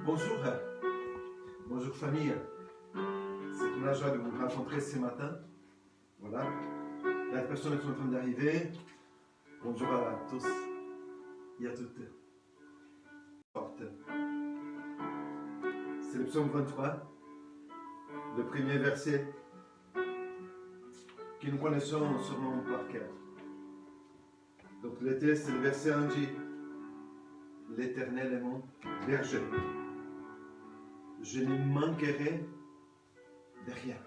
Bonjour, bonjour famille. C'est une joie de vous rencontrer ce matin. Voilà, la personne est en train d'arriver. Bonjour à tous et à toutes. C'est le psaume 23, le premier verset que nous connaissons sûrement par cœur. Donc le texte, le verset 1 dit: L'Éternel est mon berger. Je ne manquerai de rien.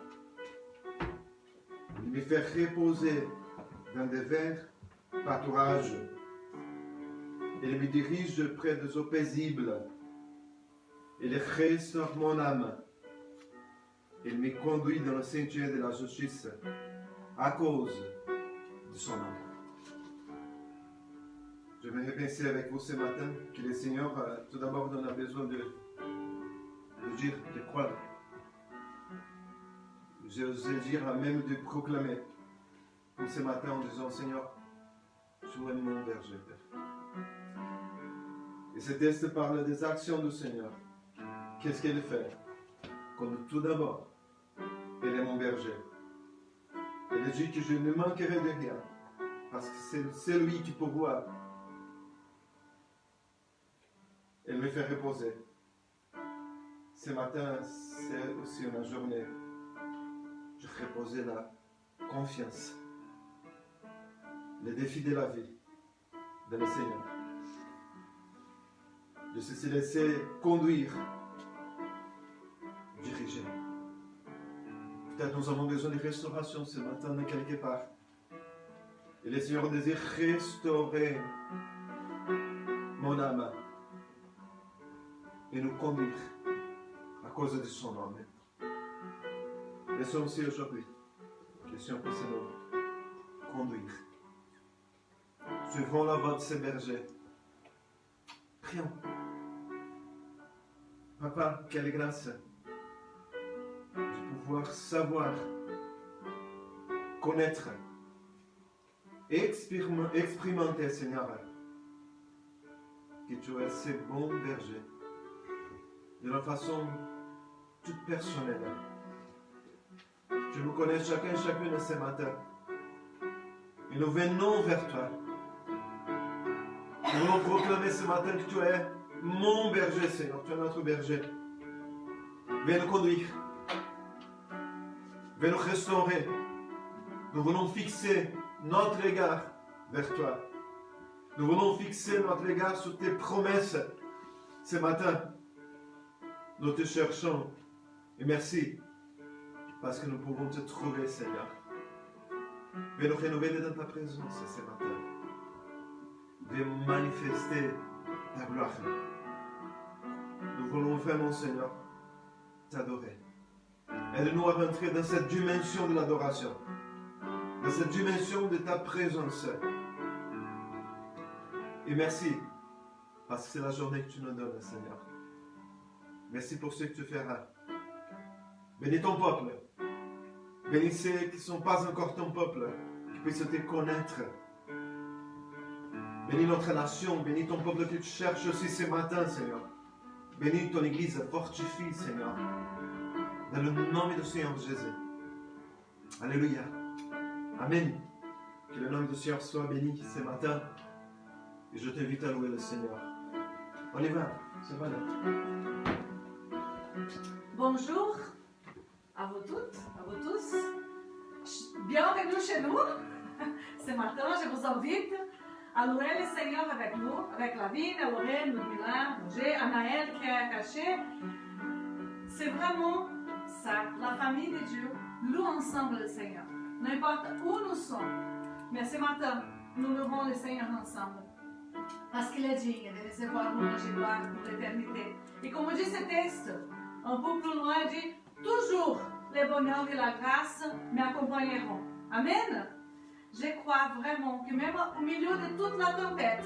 Il me fait reposer dans des verts pâturages. Il me dirige près des eaux paisibles. Il restaure mon âme. Il me conduit dans le sentier de la justice à cause de son nom. Je vais penser avec vous ce matin que le Seigneur, tout d'abord, on a besoin de dire, de croire. J'ose dire, même de proclamer. Comme ce matin en disant: Seigneur, tu es mon berger. Et ce texte parle des actions du Seigneur. Qu'est-ce qu'il fait? Comme tout d'abord, il est mon berger. Il dit que je ne manquerai de rien. Parce que c'est lui qui pourvoit. Il me fait reposer. Ce matin, c'est aussi une journée. Je reposais la confiance. Les défis de la vie, de le Seigneur. De se laisser conduire, diriger. Peut-être nous avons besoin de restauration ce matin, quelque part. Et le Seigneur désire restaurer mon âme et nous conduire à cause de son nom. Laissons aussi aujourd'hui, question pour nous conduire. Suivons la voie de ces bergers. Prions. Papa, quelle grâce de pouvoir savoir, connaître et expérimenter, Seigneur, que tu es ce bon berger de la façon toute personnelle. Tu nous connais chacun et chacune ce matin. Et nous venons vers toi. Nous voulons proclamer ce matin que tu es mon berger, Seigneur. Tu es notre berger. Viens nous conduire. Viens nous restaurer. Nous voulons fixer notre regard vers toi. Nous voulons fixer notre regard sur tes promesses ce matin. Nous te cherchons. Et merci. Parce que nous pouvons te trouver, Seigneur. Viens nous renouveler dans ta présence ce matin. Viens manifester ta gloire. Nous voulons vraiment, Seigneur, t'adorer. Aide-nous à rentrer dans cette dimension de l'adoration. Dans cette dimension de ta présence. Et merci, parce que c'est la journée que tu nous donnes, Seigneur. Merci pour ce que tu feras. Bénis ton peuple. Bénis ceux qui ne sont pas encore ton peuple, qui puissent te connaître. Bénis notre nation, bénis ton peuple que tu cherches aussi ce matin, Seigneur. Bénis ton église, fortifie, Seigneur. Dans le nom du Seigneur Jésus. Alléluia. Amen. Que le nom du Seigneur soit béni ce matin. Et je t'invite à louer le Seigneur. On y va. C'est voilà. Bonjour à vous toutes, à vous tous. Bienvenue chez nous. Ce matin, je vous invite à louer le Seigneur avec nous, avec Lavigne, Lorraine, Ludmila, Roger, Anaël qui est caché. C'est vraiment ça, la famille de Dieu. Loue ensemble le Seigneur. N'importe où nous sommes. Mais ce matin, nous louons le Seigneur ensemble. Parce qu'il est digne de recevoir louange et gloire pour l'éternité. Et comme dit ce texte, un peu plus loin, il dit toujours les bonheurs et la grâce m'accompagneront. Amen. Je crois vraiment que même au milieu de toute la tempête,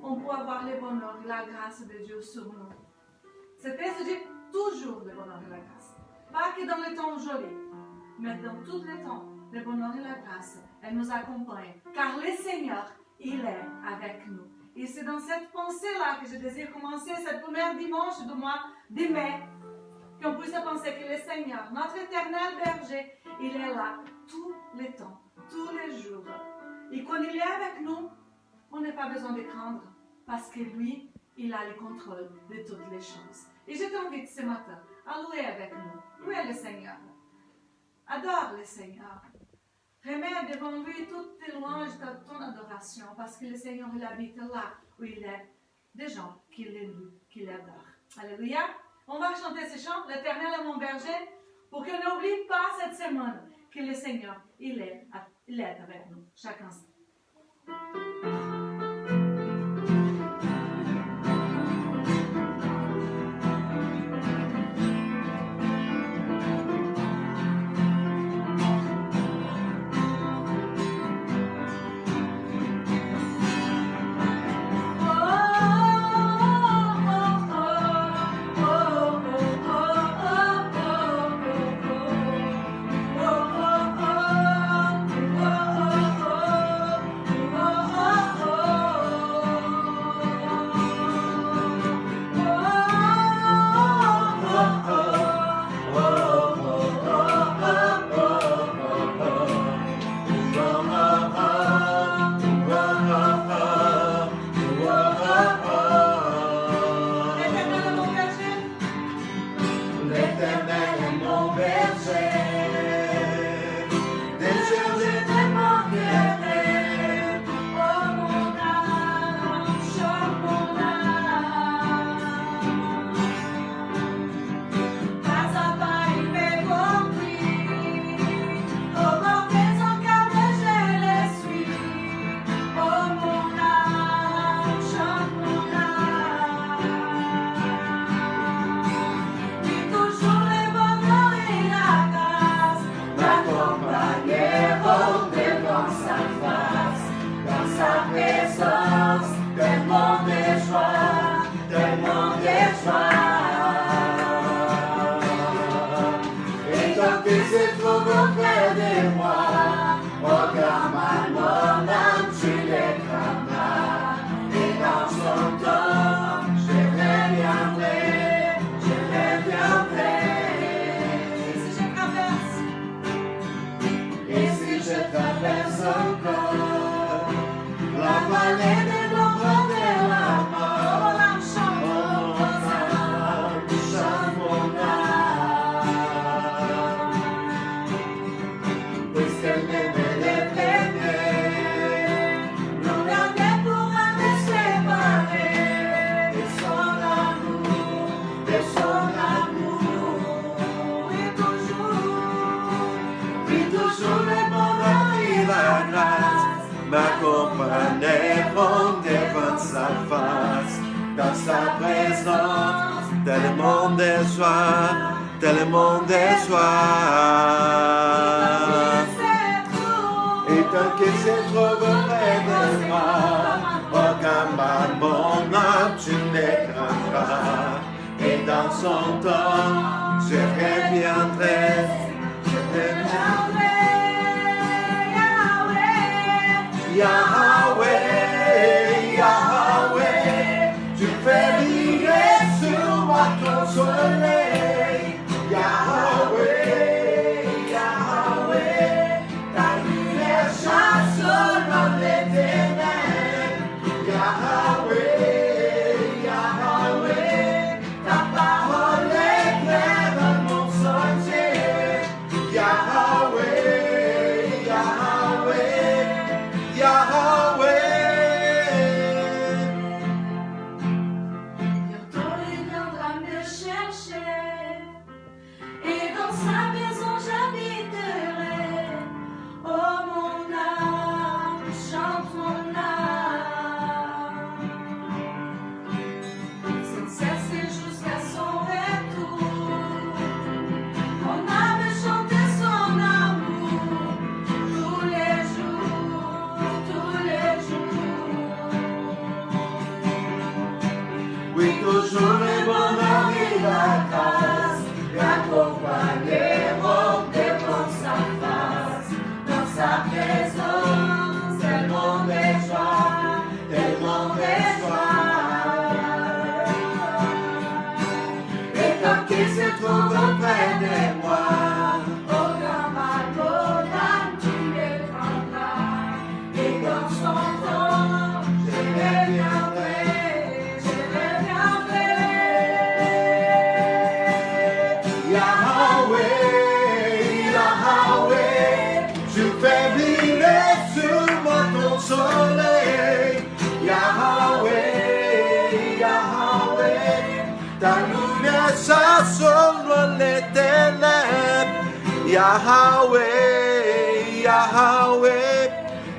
on peut avoir le bonheur et la grâce de Dieu sur nous. Ce texte dit toujours le bonheur et la grâce. Pas que dans les temps jolis, mais dans tous les temps, le bonheur et la grâce, elle nous accompagne. Car le Seigneur, il est avec nous. Et c'est dans cette pensée-là que je désire commencer cette première dimanche du mois de mai. Qu'on puisse penser que le Seigneur, notre éternel berger, il est là tous les temps, tous les jours. Et quand il est avec nous, on n'a pas besoin de craindre. Parce que lui, il a le contrôle de toutes les choses. Et je t'invite ce matin à louer avec nous. Louer le Seigneur. Adore le Seigneur. Remets devant lui toutes tes louanges de ton adoration, parce que le Seigneur, il habite là où il est, des gens qui l'aiment, qui l'adorent. Alléluia. On va chanter ce chant, l'Éternel est mon berger, pour qu'on n'oublie pas cette semaine que le Seigneur, il est avec nous, chaque instant. m'accompagneront devant sa face. Dans sa présence, tellement de joie, tellement de joie. Et tant qu'il se trouve près de moi, aucun mal mon âme tu n'écraseras. Et dans son temps, je reviendrai, Yahweh, Yahweh, tu fais briller sur moi ton soleil. Yahweh. ta présence, tellement de joie, tellement de joie. Et tant qu'il se trouve auprès de moi, au grand bateau d'âme, tu les prendras. Et dans son temps, je reviendrai, je reviendrai. Yahweh, Yahweh, je fais briller sur moi ton soleil. Yahweh, Yahweh, ta lumière s'assomme les ténèbres. Yahweh, Yahweh,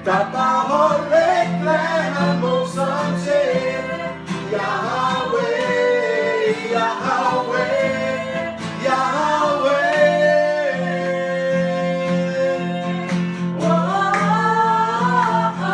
ta parole éclaire mon sentier. Yahweh, Yahweh, Yahweh. Oh, oh, oh, oh,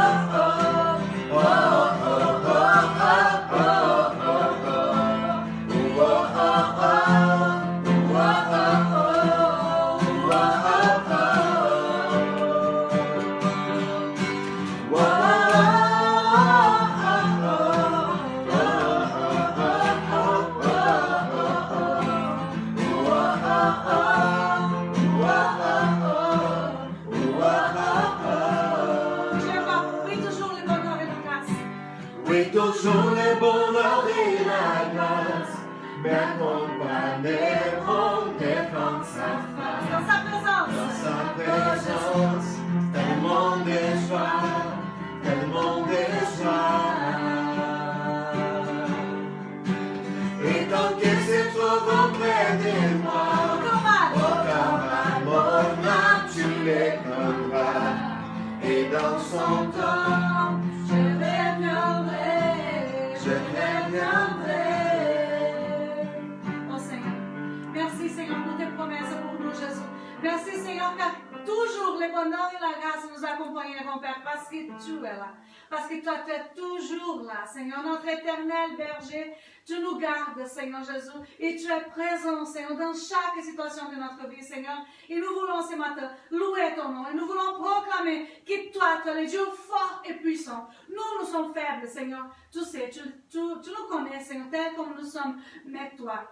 oui, toujours le bonheur et la grâce m'accompagneront devant sa face. Dans sa présence. Dans sa présence, tellement de joie, tellement de joie. Et tant qu'il se trouve auprès de moi, aucun mal, mon âme, tu les craindras. Et dans son temps, Je reviendrai, je reviendrai. Oh Seigneur, merci Seigneur pour tes promesses pour nous Jésus. Merci Seigneur car toujours le bonheur et la grâce nous accompagneront Père parce que tu es là. Parce que toi tu es toujours là Seigneur, notre éternel berger. Tu nous gardes Seigneur Jésus et tu es présent Seigneur dans chaque situation de notre vie Seigneur. Et nous voulons ce matin louer ton nom et nous voulons proclamer que toi tu es le Dieu fort et puissant. Nous sommes faibles Seigneur. Tu sais, tu nous connais Seigneur tel comme nous sommes. Mais toi,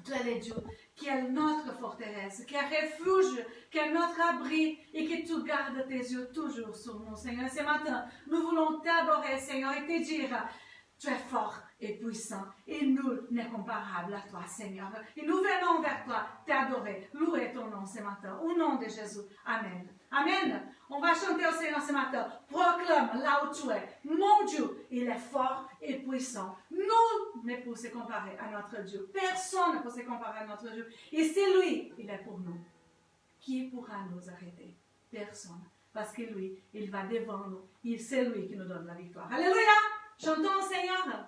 tu es le Dieu qui est notre forteresse, qui est refuge, qui est notre abri et que tu gardes tes yeux toujours sur nous, Seigneur. Ce matin, nous voulons t'adorer, Seigneur, et te dire, tu es fort et puissant et nul n'est comparable à toi, Seigneur. Et nous venons vers toi t'adorer, louer ton nom ce matin, au nom de Jésus. Amen. Amen. On va chanter au Seigneur ce matin. Proclame là où tu es. Mon Dieu, il est fort et puissant. Nul ne peut se comparer à notre Dieu. Personne ne peut se comparer à notre Dieu. Et c'est lui, il est pour nous. Qui pourra nous arrêter? Personne. Parce que lui, il va devant nous. C'est lui qui nous donne la victoire. Alléluia! Chantons au Seigneur.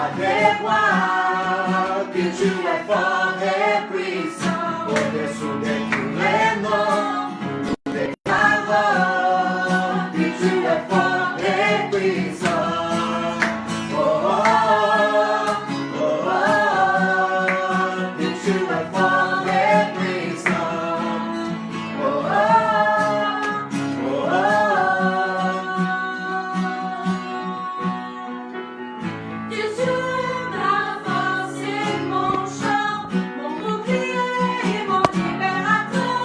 roi des rois, que tu es fort et puissant, au-dessous de tous les noms, nous déclarons que tu es fort et puissant. Oh, oh, oh, oh, que tu es fort et puissant. Oh, oh, oh, Que tu es ma force et mon chant, mon bouclier et mon libérateur,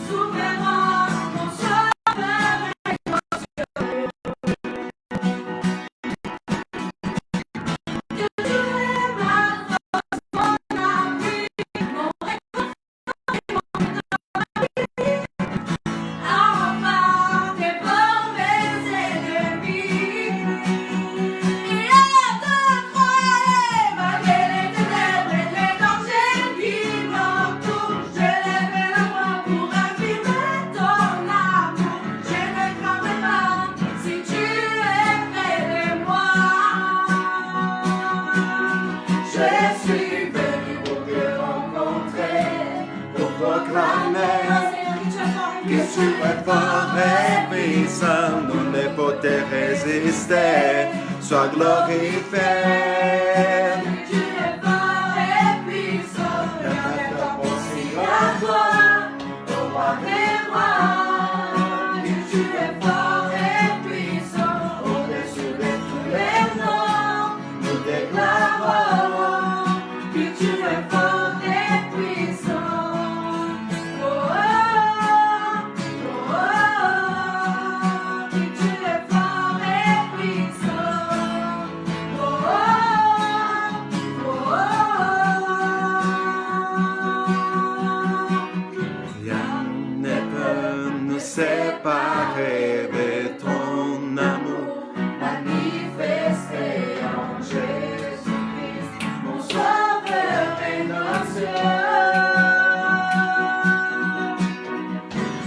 souverain, mon sauveur et mon Dieu. Que tu es ma force, mon appui, mon réconfort et mon appui, un rempart devant mes ennemis. Il y a de croire malgré les ténèbres et les dangers qui m'entourent. Je lève la voix pour affirmer ton amour. Je ne craindrai pas si tu es près de moi. je suis venu pour te rencontrer, pour proclamer que tu es fort et puissant, nul ne peut te résister, sois glorifié. Tu es fort et puissant, rien n'est impossible à toi, au roi des rois. Que tu es fort et puissant, au-dessus de tous les noms, nous déclarons que tu es fort et puissant. Oh, oh, oh, oh, que tu es fort et puissant. Oh, oh, oh, oh. Rien ne peut nous séparer de ton amour Manifesté en Jésus-Christ, mon sauveur et notre Dieu.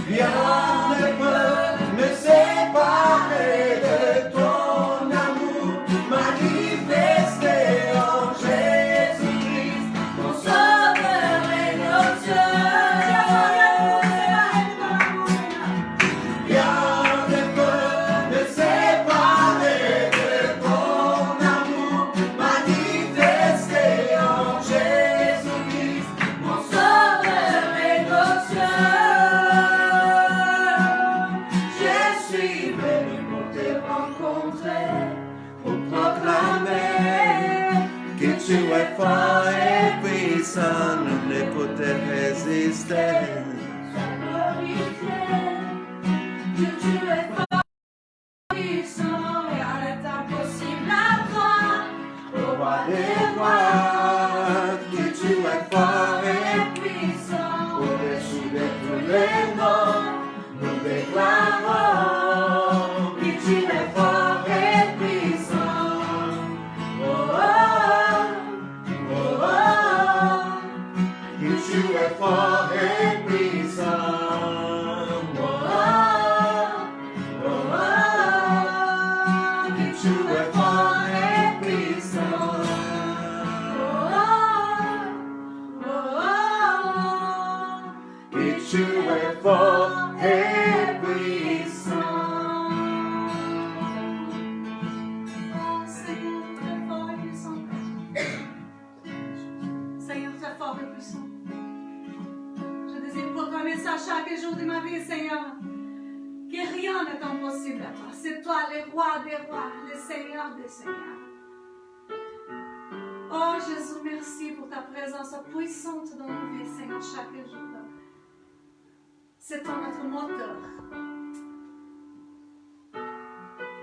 Rien ne peut me séparer de ton amour manifesté en Jésus-Christ, Mon sauveur et notre Dieu. Rien ne peut me séparer de ton amour manifesté en Jésus-Christ, Mon sauveur et notre Dieu. Je suis venu pour te rencontrer, pour proclamer que tu es fort et puissant, nul ne peut te résister. sois glorifié. Que tu es fort et puissant, rien n'est impossible à toi. Au roi des rois, Que tu es fort et puissant, au-dessous de tous les noms, nous déclarons que tu es fort et puissant. Oh, oh, oh, oh. que tu es fort et puissant. Oh, oh, oh, que tu es fort et puissant. Oh, oh, Que tu es fort et puissant. Seigneur, tu es fort et puissant. Seigneur, tu es fort et puissant. Je désire proclamer ça chaque jour de ma vie, Seigneur. Que rien n'est impossible à toi. C'est toi le roi des rois, le Seigneur des seigneurs. Oh Jésus, merci pour ta présence puissante dans nos vies, Seigneur, chaque jour. C'est toi notre moteur.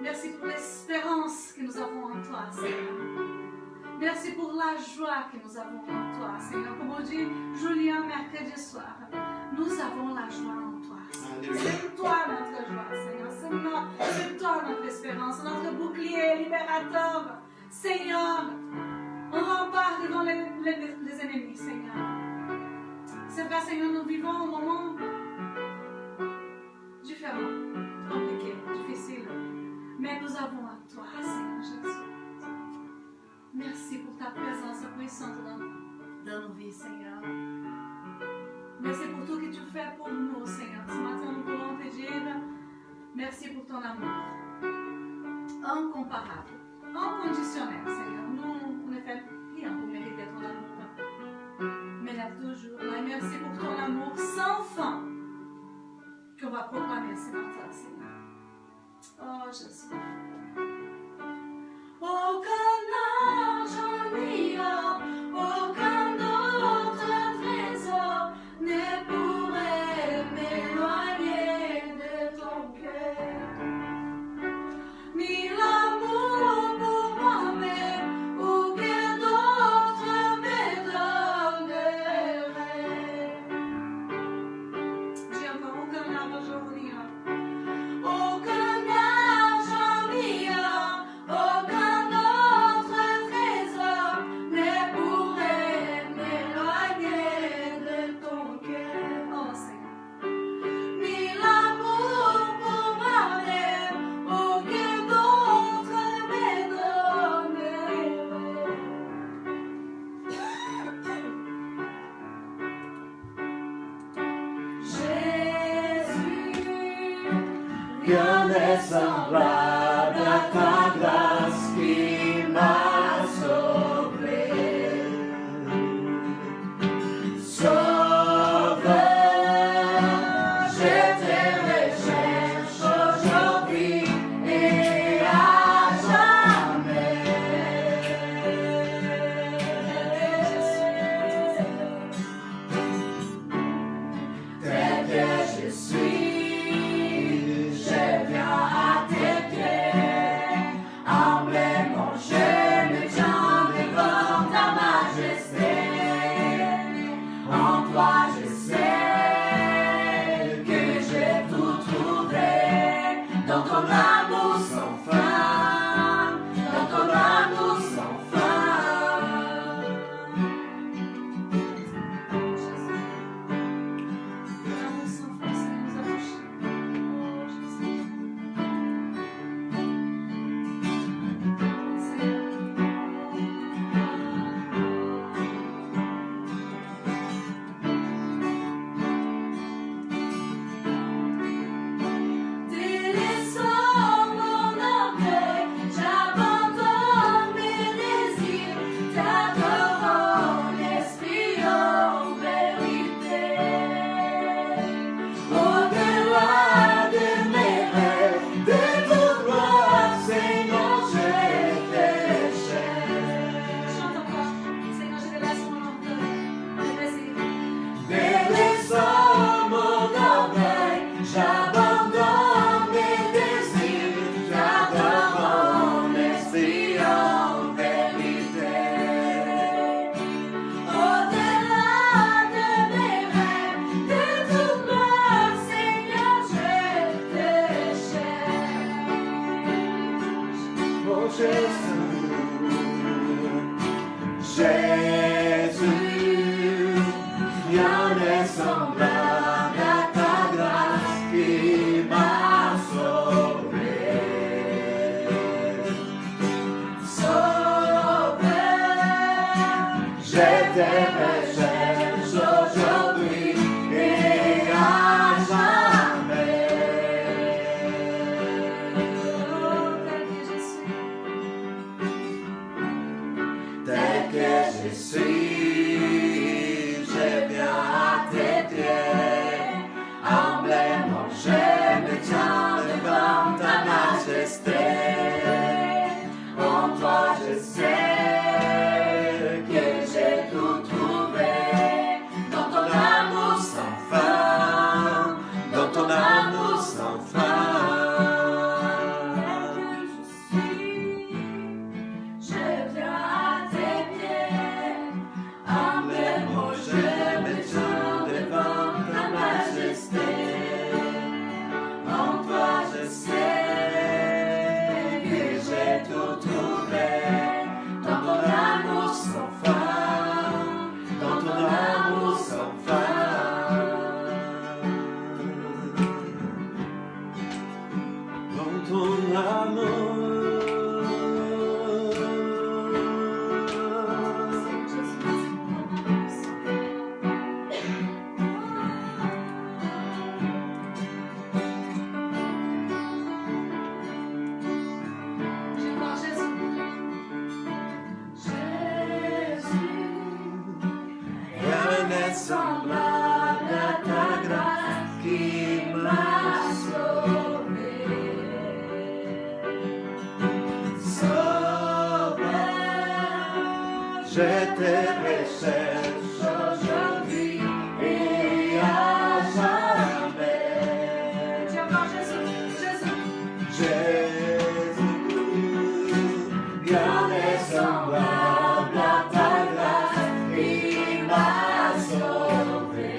Merci pour l'espérance que nous avons en toi, Seigneur. Merci pour la joie que nous avons en toi, Seigneur. Comme on dit Julien mercredi soir, nous avons la joie en toi, Seigneur. C'est toi notre joie, Seigneur. C'est toi notre espérance, notre bouclier libérateur, Seigneur. On rempart devant les ennemis, Seigneur. C'est vrai, Seigneur, nous vivons un moment différent, compliqué, difficile. Mais nous avons en toi, Seigneur Jésus. Santo dans nos vies, Seigneur. Merci pour tout que tu fais pour nous, Seigneur. Ce matin, nous voulons te dire merci pour ton amour. Incomparable, inconditionnel, Seigneur. Nous, on ne fait rien pour mériter ton amour. Mais là, toujours là. Et merci pour ton amour sans fin qu'on va proclamer ce matin, Seigneur. Oh, Jésus. Aucun argent meilleur, aucun autre trésor ne pourrait m'éloigner de ton cœur. Ni l'amour pour moi-même, aucun autre me donnerait. Dis encore, aucun argent meilleur. Aucun argent meilleur, aucun autre trésor ne pourrait m'éloigner de ton cœur. Oh Seigneur. Ni l'amour pour moi-même, aucun autre me donnerait. Jésus, Rien n'est semblable à ta grâce qui m'a sauvé. Sauveur, je te recherche aujourd'hui et à jamais. Tel que je suis, je viens à tes pieds. Humblement je me tiens devant ta majesté. En toi je sais que j'ai tout trouvé. Dans ton amour sans fin, dans ton amour sans fin. L'amour sans fin, ça nous a touchés. Oh Jésus. Délaissant mon orgueil, j'abandonne mes désirs, t'adorant l'esprit en vérité. Au-delà de mes rêves, de ton gloire, Seigneur, je te cherche. Chante encore. Seigneur, je délaisse mon orgueil, mes désirs. Délaissant mon orgueil, j'abandonne mes désirs, j'adore l'esprit en vérité. Au-delà de mes rêves, de toute gloire, Seigneur, je te cherche. Oh Jésus, Jésus, rien n'est semblable à ta grâce qui m'a sauvé. Sauveur, Je te recherche aujourd'hui et à jamais. oh, tel que je suis. Tel que je suis, je viens à tes pieds. Humblement je me tiens devant ta majesté. En toi je sais que j'ai tout trouvé. Dans ton amour sans fin, dans ton amour sans fin. Je viens à tes pieds, Je te recherche aujourd'hui et à jamais. Dis encore Jésus, Jésus. Jésus, bien et semblable à ta grâce, il m'a sauvé.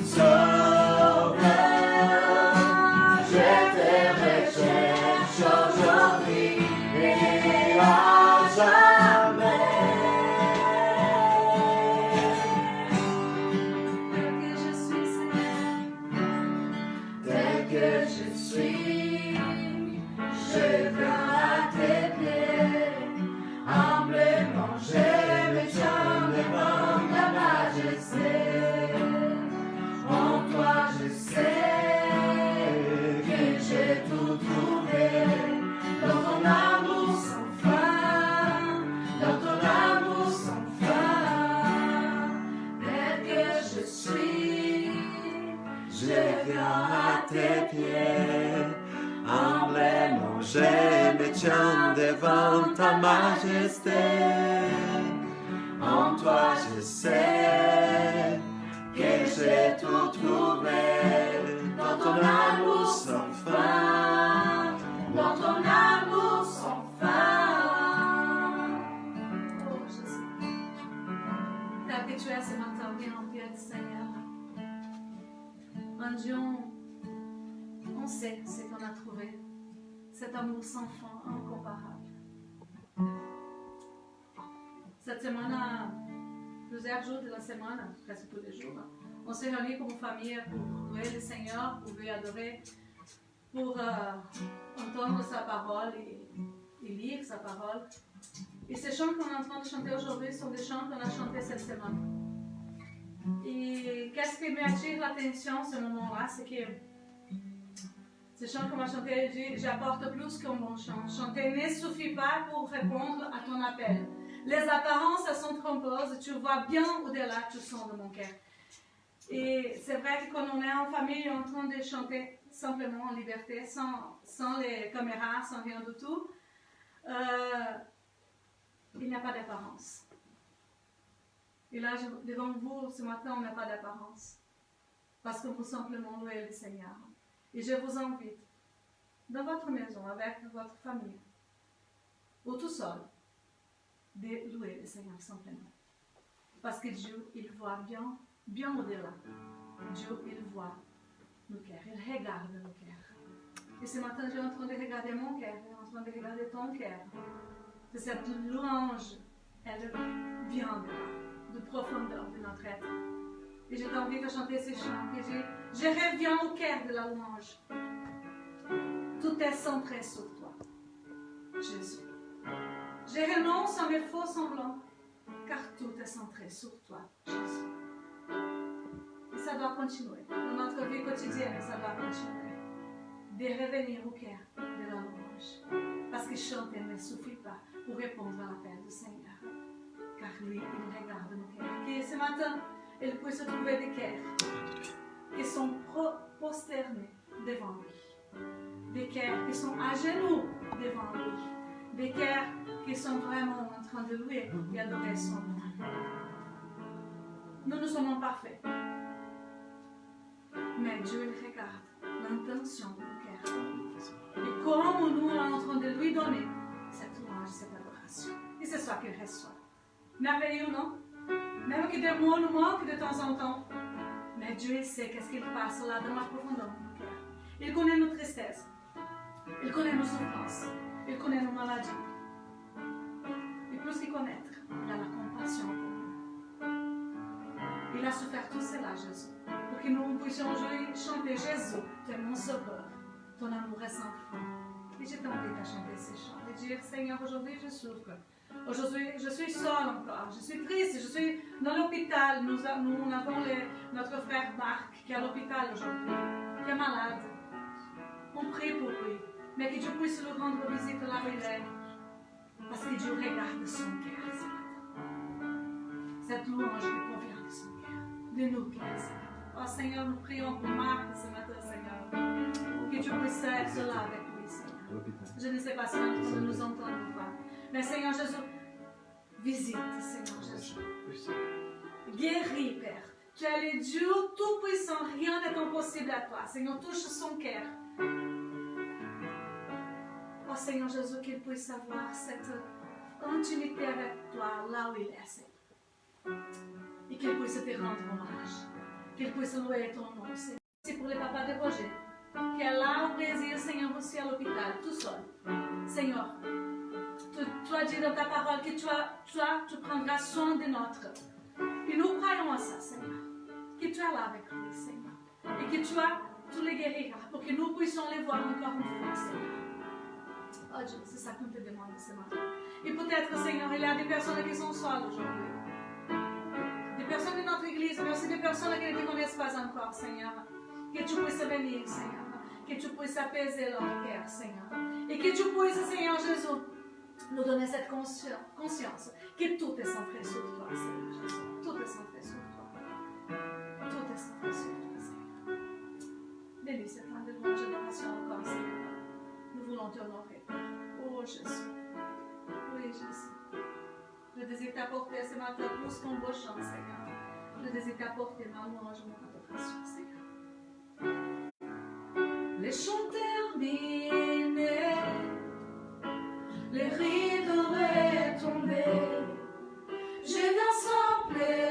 Sauveur, je te recherche aujourd'hui et à jamais. Tel que je suis, je viens à tes pieds. Humblement je me tiens devant ta majesté. En toi je sais que j'ai tout trouvé. Dans ton amour sans fin, dans ton amour sans fin. Tel que je suis, je viens à tes pieds. Humblement je me tiens devant ta majesté. En toi je sais que j'ai tout trouvé. Dans ton amour sans fin, dans ton amour sans fin. Oh Jésus. Tel que tu es ce matin, viens en paix, Seigneur. Un Dieu, on sait ce qu'on a trouvé. Cet amour sans fin, incomparable. Cette semaine, plusieurs jours de la semaine, presque tous les jours, on s'est réunis comme famille pour louer le Seigneur, pour lui adorer, pour entendre sa parole et lire sa parole. Et ces chants qu'on est en train de chanter aujourd'hui sont des chants qu'on a chantés cette semaine. Et qu'est-ce qui m'attire l'attention ce moment-là, c'est que ces chants qu'on va chanter, j'apporte plus qu'un bon chant. Chanter ne suffit pas pour répondre à ton appel. Les apparences, elles sont trompeuses. Tu vois bien au-delà du son de mon cœur. Et c'est vrai que quand on est en famille, en train de chanter simplement en liberté, sans les caméras, sans rien du tout, il n'y a pas d'apparence. Et là, devant vous, ce matin, on n'a pas d'apparence. Parce qu'on veut simplement louer le Seigneur. Et je vous invite, dans votre maison, avec votre famille, ou tout seul, de louer le Seigneur simplement. Parce que Dieu, il voit bien, bien au-delà. Dieu, il voit nos cœurs, il regarde nos cœurs. Et ce matin, je suis en train de regarder mon cœur, je suis en train de regarder ton cœur. C'est cette louange, elle vient de là, de profondeur de notre être. Et j'ai envie de chanter ces chants. Et je reviens au cœur de la louange. Tout est centré sur toi, Jésus. Je renonce à mes faux semblants, car tout est centré sur toi, Jésus. Et ça doit continuer. Dans notre vie quotidienne, ça doit continuer. De revenir au cœur de la louange. Parce que chanter ne suffit pas pour répondre à l'appel du Seigneur. Car lui, il regarde nos cœurs. Et ce matin, il peut se trouver des cœurs qui sont prosternés devant lui. Des cœurs qui sont à genoux devant lui. Des cœurs qui sont vraiment en train de louer et adorer son nom. Nous sommes parfaits. Mais Dieu il regarde l'intention de nos cœurs. Et comment nous sommes en train de lui donner cette louange, cette adoration. Et c'est ça qu'il reçoit. Merveilleux, non? Même que des mots nous manquent de temps en temps. Mais Dieu sait qu'est-ce qu'il passe là dans la profondeur de nos cœurs. Il connaît nos tristesses. Il connaît nos souffrances. Il connaît nos maladies. Et plus qu'il connaître, il a la compassion pour nous. Il a souffert tout cela, Jésus. Pour que nous puissions chanter Jésus, tu es mon sauveur. Ton amour est sans fin. Et j'ai envie de chanter ces chants. Et dire, Seigneur, aujourd'hui je souffre. Aujourd'hui, je suis seule encore, je suis triste, je suis dans l'hôpital. Nous avons notre frère Marc qui est à l'hôpital aujourd'hui, qui est malade. On prie pour lui, mais que Dieu puisse lui rendre visite là où il est. Parce que Dieu regarde son cœur ce matin. Cette louange qui provient de son cœur, de nos cœurs ce matin. Oh Seigneur, nous prions pour Marc ce matin, Seigneur. Que Dieu puisse être là avec lui, Seigneur. Je ne sais pas si nous entendons ou pas. Mais Seigneur Jésus, visite, Seigneur Jésus. Guéris, Père. Tu es le Dieu tout-puissant, rien n'est impossible à toi. Seigneur, touche son cœur. Oh Seigneur Jésus, qu'il puisse avoir cette intimité avec toi là où il est, Seigneur. Et qu'il puisse te rendre hommage. Qu'il puisse louer ton nom, Seigneur. C'est pour les papas de Roger. Qui est là au Brésil, Seigneur, aussi à l'hôpital, tout seul. Seigneur, tu as dit dans ta parole que tu prendras soin de notre. Et nous croyons à ça, Seigneur. Que tu es là avec lui, Seigneur. Et que tu les guériras pour que nous puissions les voir encore une fois, Seigneur. Oh Dieu, c'est ça qu'on te demande ce matin. Et peut-être, Seigneur, il y a des personnes qui sont seules aujourd'hui. Des personnes de notre église, mais aussi des personnes qui ne te connaissent pas encore, Seigneur. Que tu puisses venir, Seigneur. Que tu puisses apaiser leur cœur, Seigneur. Et que tu puisses, Seigneur Jésus, nous donner cette conscience que tout est centré sur toi, Seigneur Jésus. Tout est centré sur toi. Tout est centré sur toi, Seigneur. Bénis cette fin de louange et d'adoration encore, Seigneur. Nous voulons te honorer. Oh Jésus. Oui, Jésus. Je désire t'apporter ce matin plus qu'un beau chant, Seigneur. Je désire t'apporter ma louange, mon adoration, Seigneur. Les chants terminés, les rideaux retombés, je viens simplement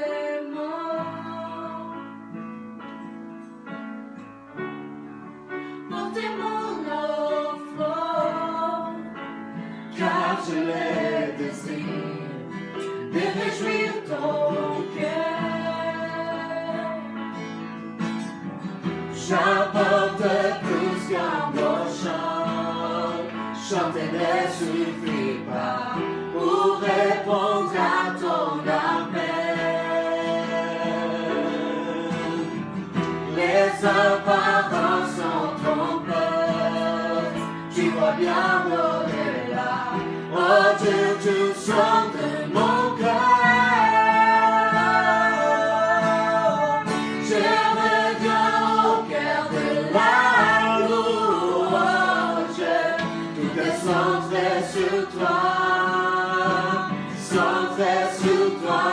porter mon offrande, car je le désire de réjouir ton cœur. J'apporte plus qu'un beau chant, chanter ne suffit pas pour répondre à ton appel. Les apparences sont trompeuses, tu vois bien au-delà. Oh Dieu, tu sens de mon cœur. Je reviens au cœur de la louange. Tout est centré sur toi, centré sur toi,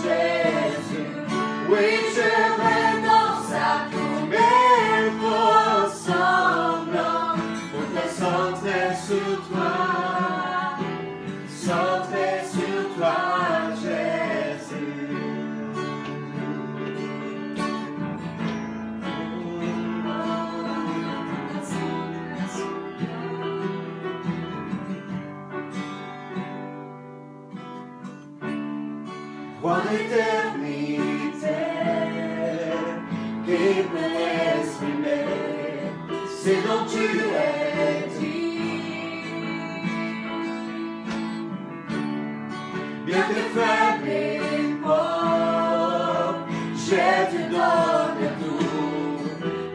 Jésus. Oui, je renonce à tous mes faux semblants. Tout est centré sur toi, centré sur toi, Jésus. Roi d'éternité, qui peut exprimer ce dont tu es dit. Bien que faible et pauvre, je te donne tout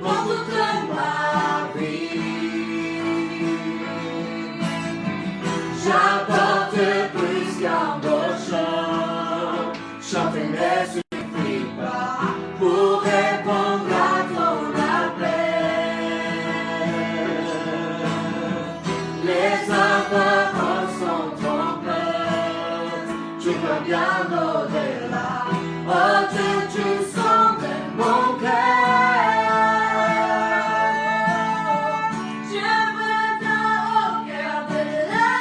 pour toute ma vie. J'apporte plus qu'un beau chant, chanter ne suffit pas pour répondre à ton appel. Les apparences sont trompeuses, tu vois bien au-delà. Oh Dieu, tu sens de mon cœur. Je reviens au cœur de la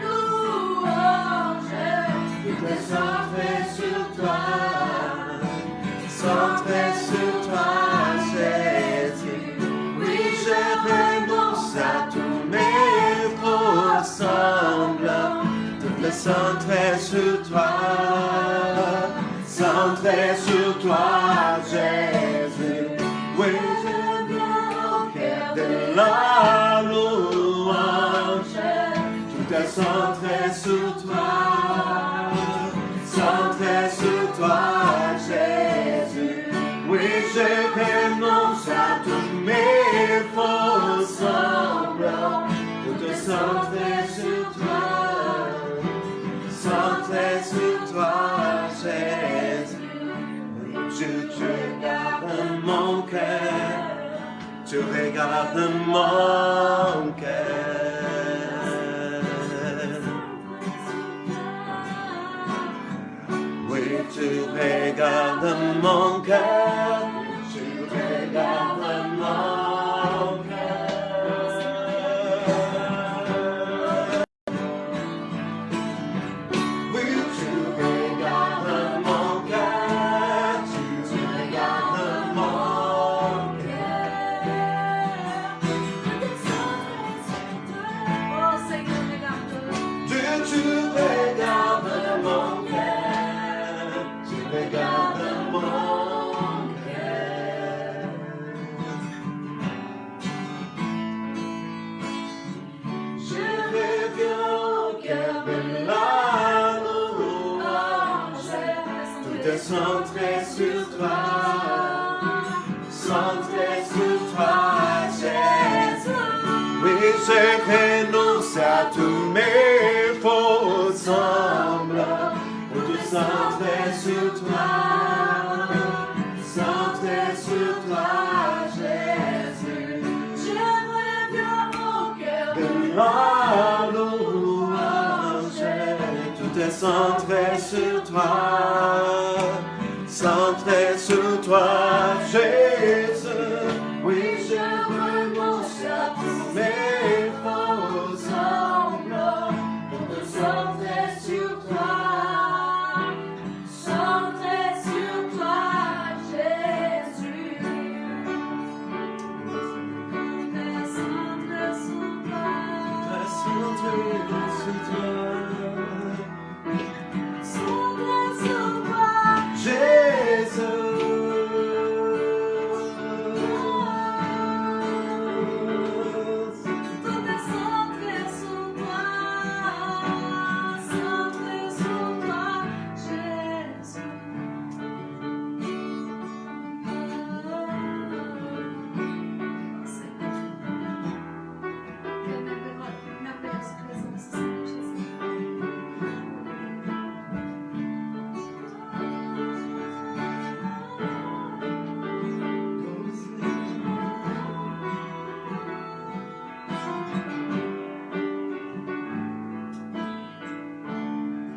louange. Tout est centré sur toi, centré sur toi, Jésus. Oui, je renonce à tous mes faux semblants. Tout est centré sur toi, centré sur toi, Jésus. Oui, je viens au cœur de la louange. Tout est centré sur toi, centré sur toi, Jésus. Oui, je renonce à tous mes faux semblants. Tout est centré sur toi, centré sur toi, Jésus. Tu regardes mon cœur, tu regardes mon cœur. regardes mon cœur, tu regardes mon cœur. Oui, tu regardes mon cœur, tu regardes mon cœur. Oh Seigneur, regarde. Dieu, tu regardes mon cœur, tu regardes mon cœur. Je reviens au cœur de l'amour, tout est centré sur toi, centré sur toi, Jésus. Oui, je renonce à tous mes faux semblants pour tout centrer sur toi, centrer sur toi, Jésus. Je reviens au cœur de la louange, tout est centré sur toi, centré sur toi, Jésus. Oui, je renonce à tous mes faux semblants pour te centrer sur toi, centrer sur toi, Jésus. Centre sur toi. Centré sur toi, Centre sur toi. Jésus. Tout est centré sur toi. Centré sur toi, Jésus. Merveilleuse présence, Seigneur Jésus.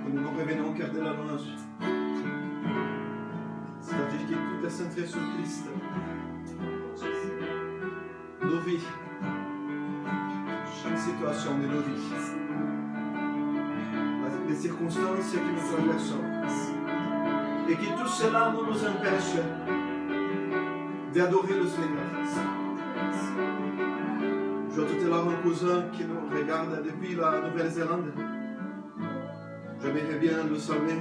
Nous nous revenons au cœur de la louange. C'est-à-dire que tout est centré sur Christ. Nos vies. Chaque situation de nos vies. Les circonstances que nous traversons. Et que tout cela ne nous empêche d'adorer le Seigneur. Je vois tout à l'heure un cousin qui nous regarde depuis la Nouvelle-Zélande. J'aimerais bien le saluer.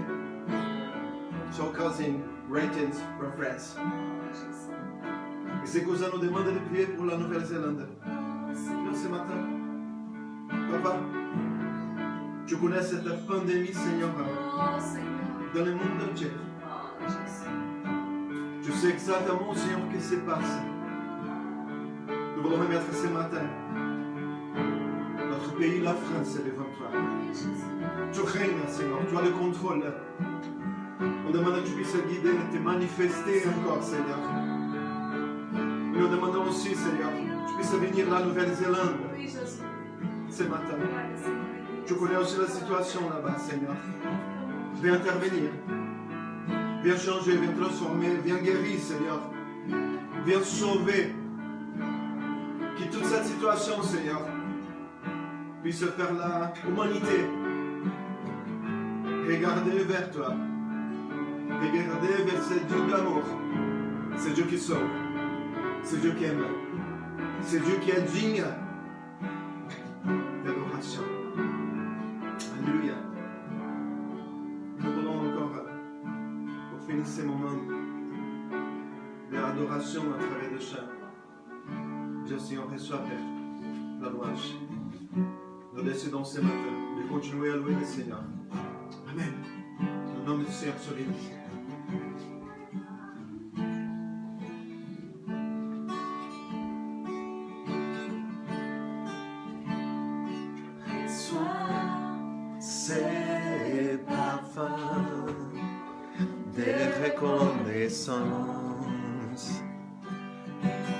So cousin, greetings from France. Et ces cousins nous demandent de prier pour la Nouvelle-Zélande. Seigneur, ce matin, Papa, tu connais cette pandémie, Seigneur, Oh Seigneur. dans le monde entier. Oh Jésus. Tu sais exactement, Seigneur, ce qui se passe. Nous voulons remettre ce matin notre pays, la France, devant toi. Oui, Jésus. Tu règnes, Seigneur, tu as le contrôle. On demande que tu puisses guider et te manifester encore, Seigneur. Nous demandons aussi, Seigneur, que tu puisses venir la Nouvelle-Zélande Oui, Jésus. ce matin. Oui, Seigneur. Tu connais aussi la situation là-bas, Seigneur. Viens intervenir. Viens changer, viens transformer, viens guérir, Seigneur. Viens sauver. Que toute cette situation, Seigneur, puisse faire la humanité regarder vers toi. Regarder vers ce Dieu d'amour. C'est Dieu qui sauve. C'est Dieu qui aime. C'est Dieu qui est digne d'adoration. Alléluia. Nous voulons encore, pour finir ces moments d'adoration à travers le chant, Dieu Seigneur, reçoit Père la louange. Nous décidons ce matin de continuer à louer le Seigneur. Amen. Le nom du Seigneur soit béni. Ces parfums de reconnaissance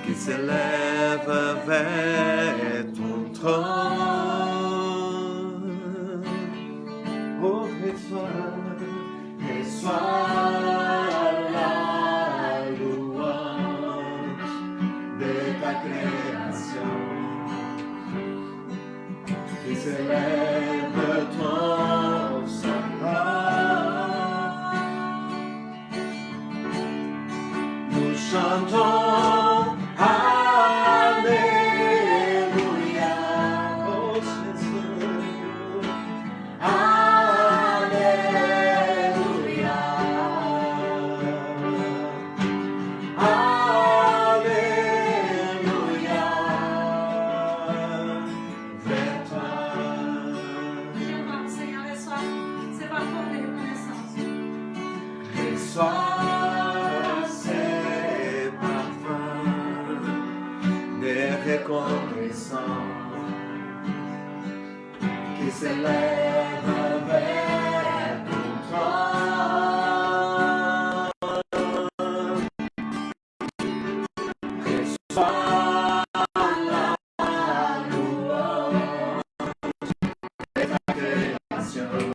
qui s'élèvent vers ton trône. Oh, reçois Reçois ces parfums de reconnaissance qui s'élèvent vers ton trône. Reçois la louange de ta création.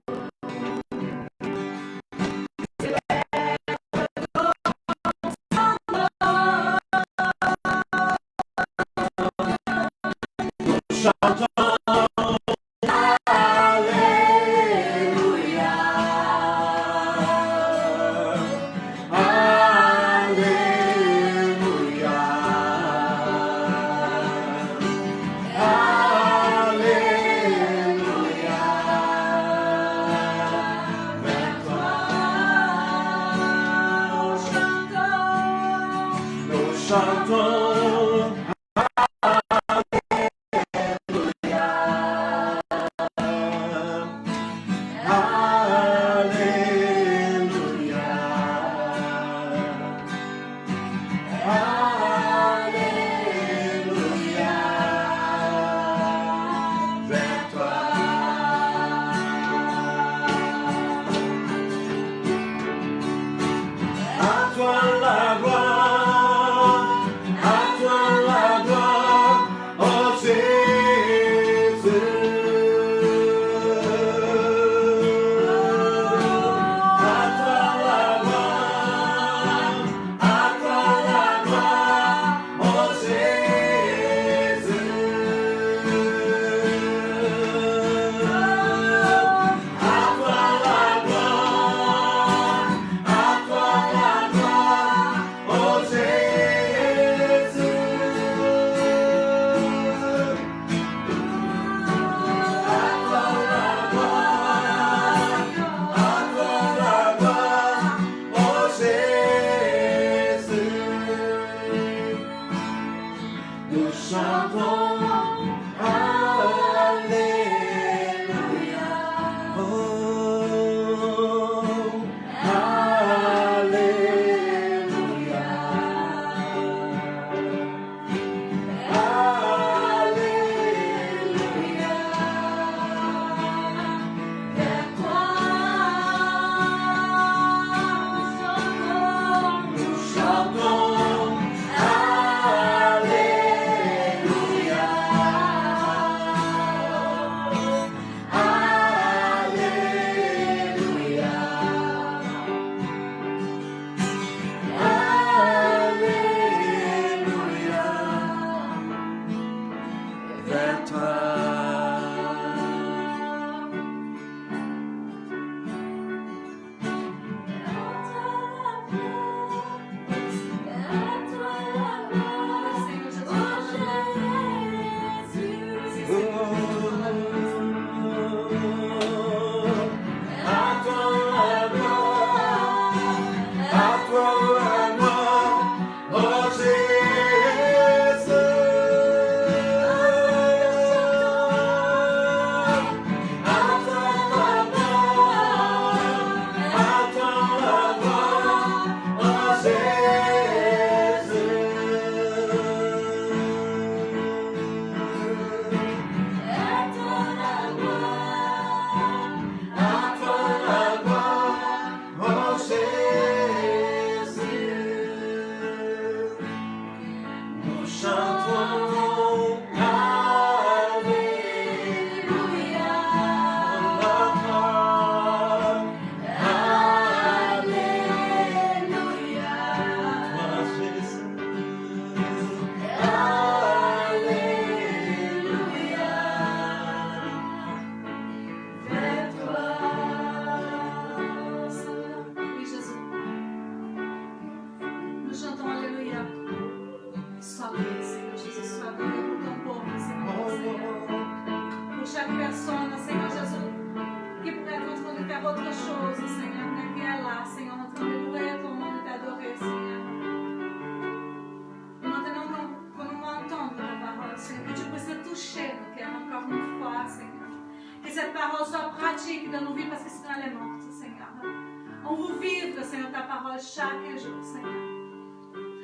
On veut vivre, Seigneur, ta parole chaque jour, Seigneur.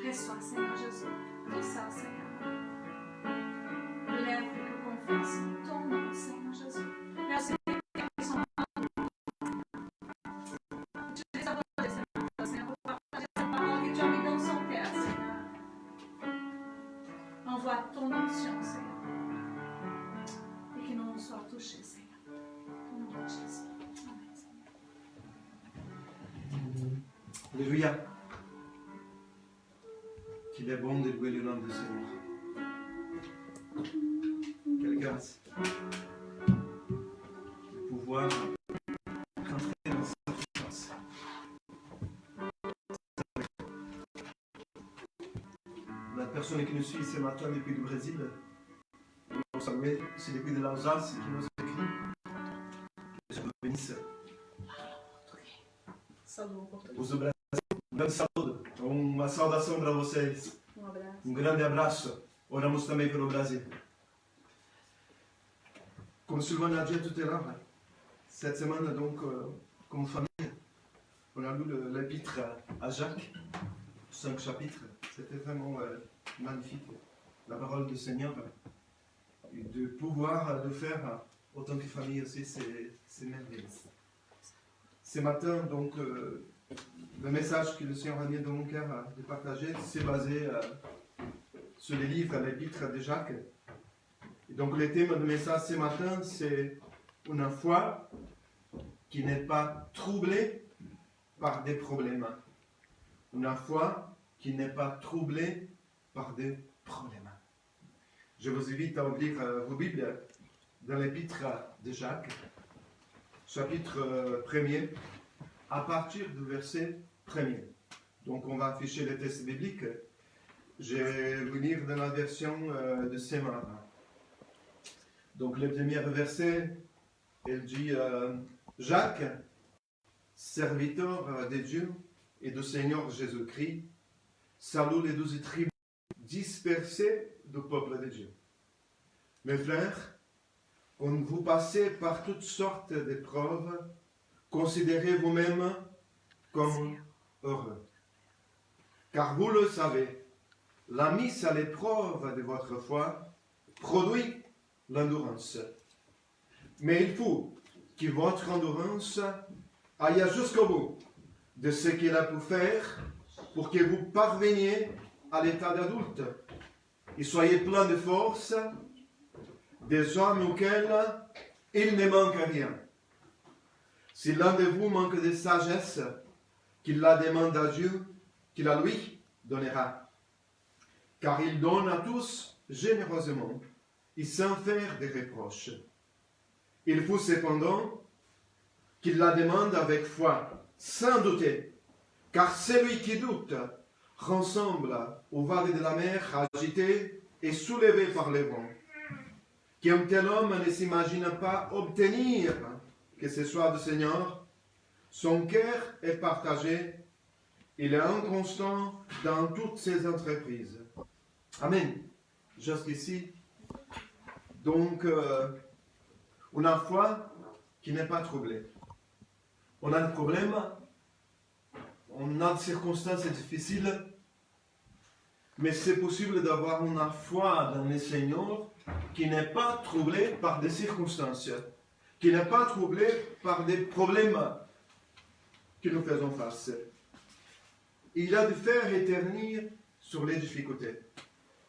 Reçois, Seigneur Jésus, tout ça, Seigneur. Lève avec confiance ton nom, Seigneur Jésus. Merci. Envoie ton onction, Seigneur. Et que nous soyons touchés, Seigneur. Au nom de Jésus. Amen, Seigneur. Alléluia. Qu'il est bon de louer le nom du Seigneur. Quelle grâce de pouvoir rentrer dans sa présence. La personne qui nous suit ce matin depuis le Brésil, nous saluer, c'est depuis de l'Alsace qui nous écrit. Je vous bénisse. Saludo português. Os do Brasil, um grande saludo, uma saudação para vocês. Abraço. Um grande abraço. Oramos também pelo Brasil. Comme Sylvain l'a dit tout à l'heure, cette semaine, donc, comme famille, on a lu l'épître à Jacques, 5 chapitres. C'était vraiment magnifique. La parole du Seigneur, et de pouvoir le faire autant que famille aussi, c'est merveilleux. Ce matin, donc, le message que le Seigneur a mis dans mon cœur de partager, c'est basé sur les livres, l'épître de Jacques. Et donc, le thème du message ce matin, c'est une foi qui n'est pas troublée par des problèmes. Une foi qui n'est pas troublée par des problèmes. Je vous invite à ouvrir vos Bibles dans l'épître de Jacques, chapitre 1er, à partir du verset 1er. Donc, on va afficher le texte biblique. Je vais venir dans la version de Semar. Donc, le premier verset, il dit Jacques, serviteur de Dieu et du Seigneur Jésus-Christ, salue les 12 tribus dispersées du peuple de Dieu. Mes frères, quand vous passez par toutes sortes d'épreuves, considérez vous-même comme heureux. Car vous le savez, la mise à l'épreuve de votre foi produit l'endurance. Mais il faut que votre endurance aille jusqu'au bout de ce qu'il a pu faire pour que vous parveniez à l'état d'adulte et soyez plein de force, des hommes auxquels il ne manque rien. Si l'un de vous manque de sagesse, qu'il la demande à Dieu, qu'il la lui donnera. Car il donne à tous généreusement et sans faire de reproches. Il faut cependant qu'il la demande avec foi, sans douter, car celui qui doute ressemble aux vagues de la mer agitées et soulevées par les vents. Qu'un tel homme ne s'imagine pas obtenir que ce soit du Seigneur, son cœur est partagé, il est inconstant dans toutes ses entreprises. Amen. Jusqu'ici, donc, on a une foi qui n'est pas troublée. On a un problème, on a des circonstances difficiles, mais c'est possible d'avoir une foi dans le Seigneur qui n'est pas troublée par des circonstances, qui n'est pas troublée par des problèmes que nous faisons face. Il a du fer éternir sur les difficultés.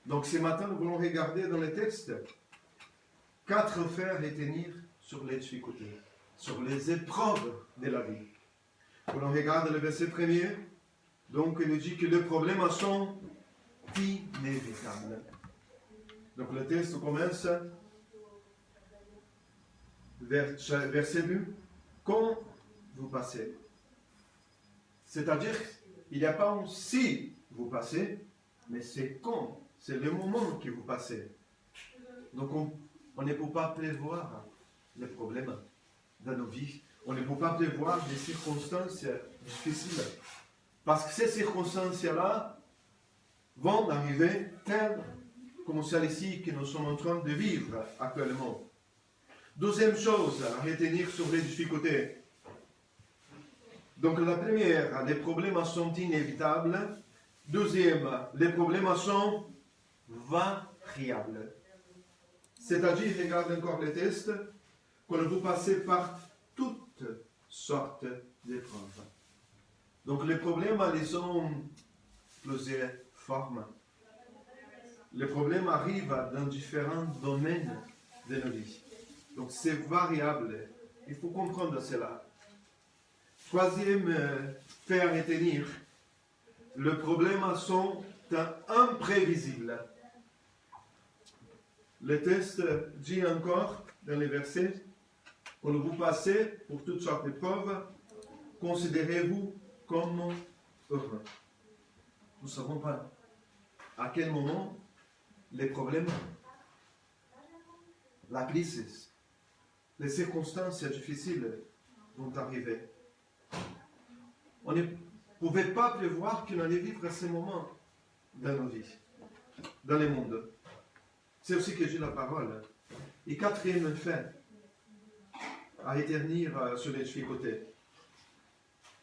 Donc ce matin, nous voulons regarder dans le texte 4 fers éternir sur les difficultés, sur les épreuves de la vie. Quand on regarde le verset 1er, donc il nous dit que les problèmes sont inévitables. Donc le texte commence verset 2, quand vous passez. C'est-à-dire, il n'y a pas un si vous passez, mais c'est quand, c'est le moment que vous passez. Donc on ne peut pas prévoir les problèmes dans nos vies. On ne peut pas prévoir des circonstances difficiles. Parce que ces circonstances-là vont arriver telles comme celle-ci que nous sommes en train de vivre actuellement. Deuxième chose à retenir sur les difficultés. Donc la première, les problèmes sont inévitables. Deuxième, les problèmes sont variables. C'est-à-dire, regarde encore les tests, quand vous passez par toutes sortes d'épreuves. Donc les problèmes, ils ont plusieurs formes. Les problèmes arrivent dans différents domaines de nos vies. Donc c'est variable. Il faut comprendre cela. Troisième fait à retenir, les problèmes sont imprévisibles. Le texte dit encore dans les versets, quand vous passez pour toutes sortes d'épreuves, considérez-vous comme heureux. Nous ne savons pas à quel moment les problèmes, la crise, les circonstances difficiles vont arriver. On ne pouvait pas prévoir qu'on allait vivre ces moments dans nos vies, dans le monde. C'est aussi que j'ai la parole. Et quatrième fait, à retenir sur les difficultés.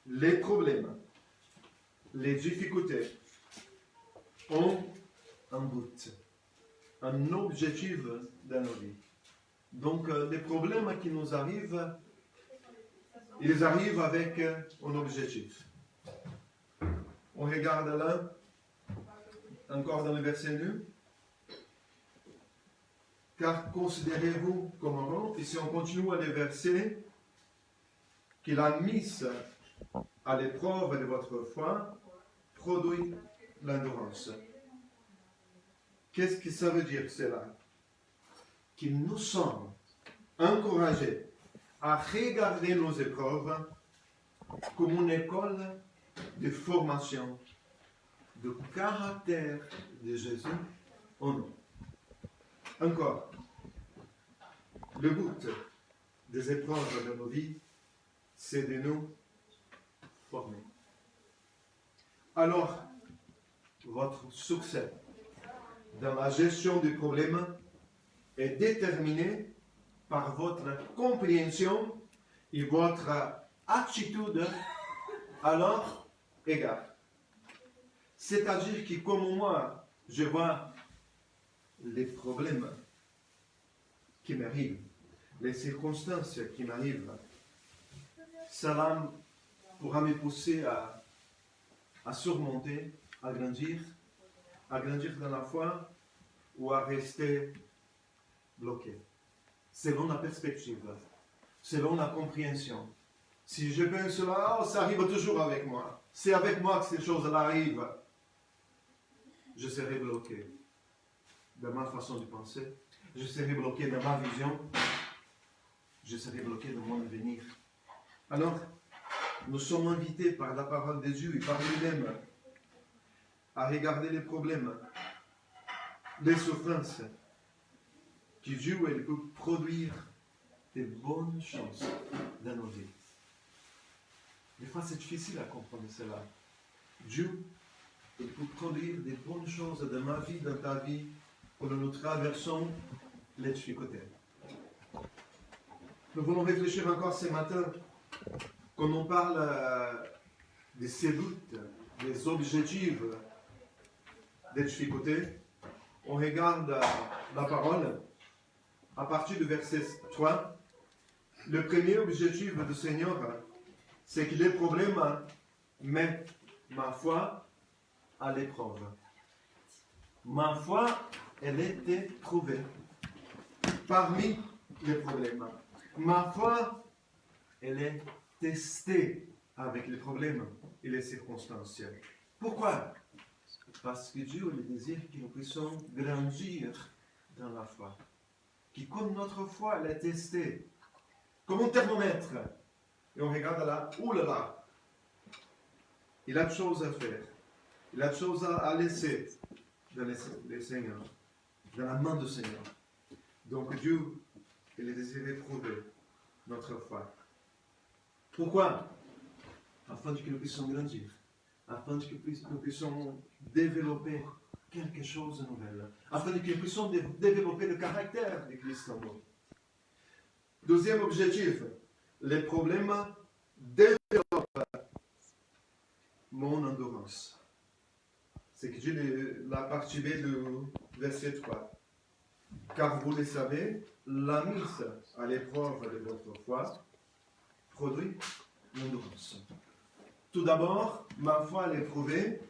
Les problèmes, les difficultés ont un but, un objectif dans nos vies. Donc, les problèmes qui nous arrivent, ils arrivent avec un objectif. On regarde là, encore dans le verset 9. Car considérez-vous comme heureux, et si on continue à les verser, qu'il a mis à l'épreuve de votre foi, produit l'endurance. Qu'est-ce que ça veut dire cela? Que nous sommes encouragés à regarder nos épreuves comme une école de formation du caractère de Jésus en nous. Encore, le but des épreuves de nos vies, c'est de nous former. Alors, votre succès dans la gestion des problèmes est déterminé par votre compréhension et votre attitude à leur égard. C'est-à-dire que comme moi, je vois les problèmes qui m'arrivent, les circonstances qui m'arrivent, cela pourra me pousser à surmonter, à grandir dans la foi ou à rester bloqué. Selon la perspective, selon la compréhension. Si je pense là, ça arrive toujours avec moi. C'est avec moi que ces choses-là arrivent. Je serai bloqué dans ma façon de penser. Je serai bloqué dans ma vision. Je serai bloqué dans mon avenir. Alors, nous sommes invités par la parole de Dieu et par lui-même à regarder les problèmes, les souffrances, que Dieu peut produire de bonnes choses dans nos vies. Des fois, c'est difficile à comprendre cela. Dieu peut produire de bonnes choses dans ma vie, dans ta vie, quand nous traversons les difficultés. Nous voulons réfléchir encore ce matin, quand on parle de ces buts, des objectifs, des difficultés. On regarde la parole à partir du verset 3. Le premier objectif du Seigneur, c'est que les problèmes mettent ma foi à l'épreuve. Ma foi, elle était trouvée parmi les problèmes. Ma foi, elle est testée avec les problèmes et les circonstances. Pourquoi? Parce que Dieu le désire que nous puissions grandir dans la foi. Que comme notre foi, elle est testée, comme un thermomètre, et on regarde là, oulala, il a de choses à faire, il a de choses à laisser dans les Seigneur, dans la main du Seigneur. Donc Dieu, il est désiré prouver notre foi. Pourquoi? Afin que nous puissions grandir, afin que nous puissions développer quelque chose de nouvel, afin que nous puissions développer le caractère de Christ en nous. Deuxième objectif, les problèmes développent C'est que dit la partie B du verset 3. Car vous le savez, la mise à l'épreuve de votre foi produit l'endurance. Tout d'abord, ma foi est éprouvée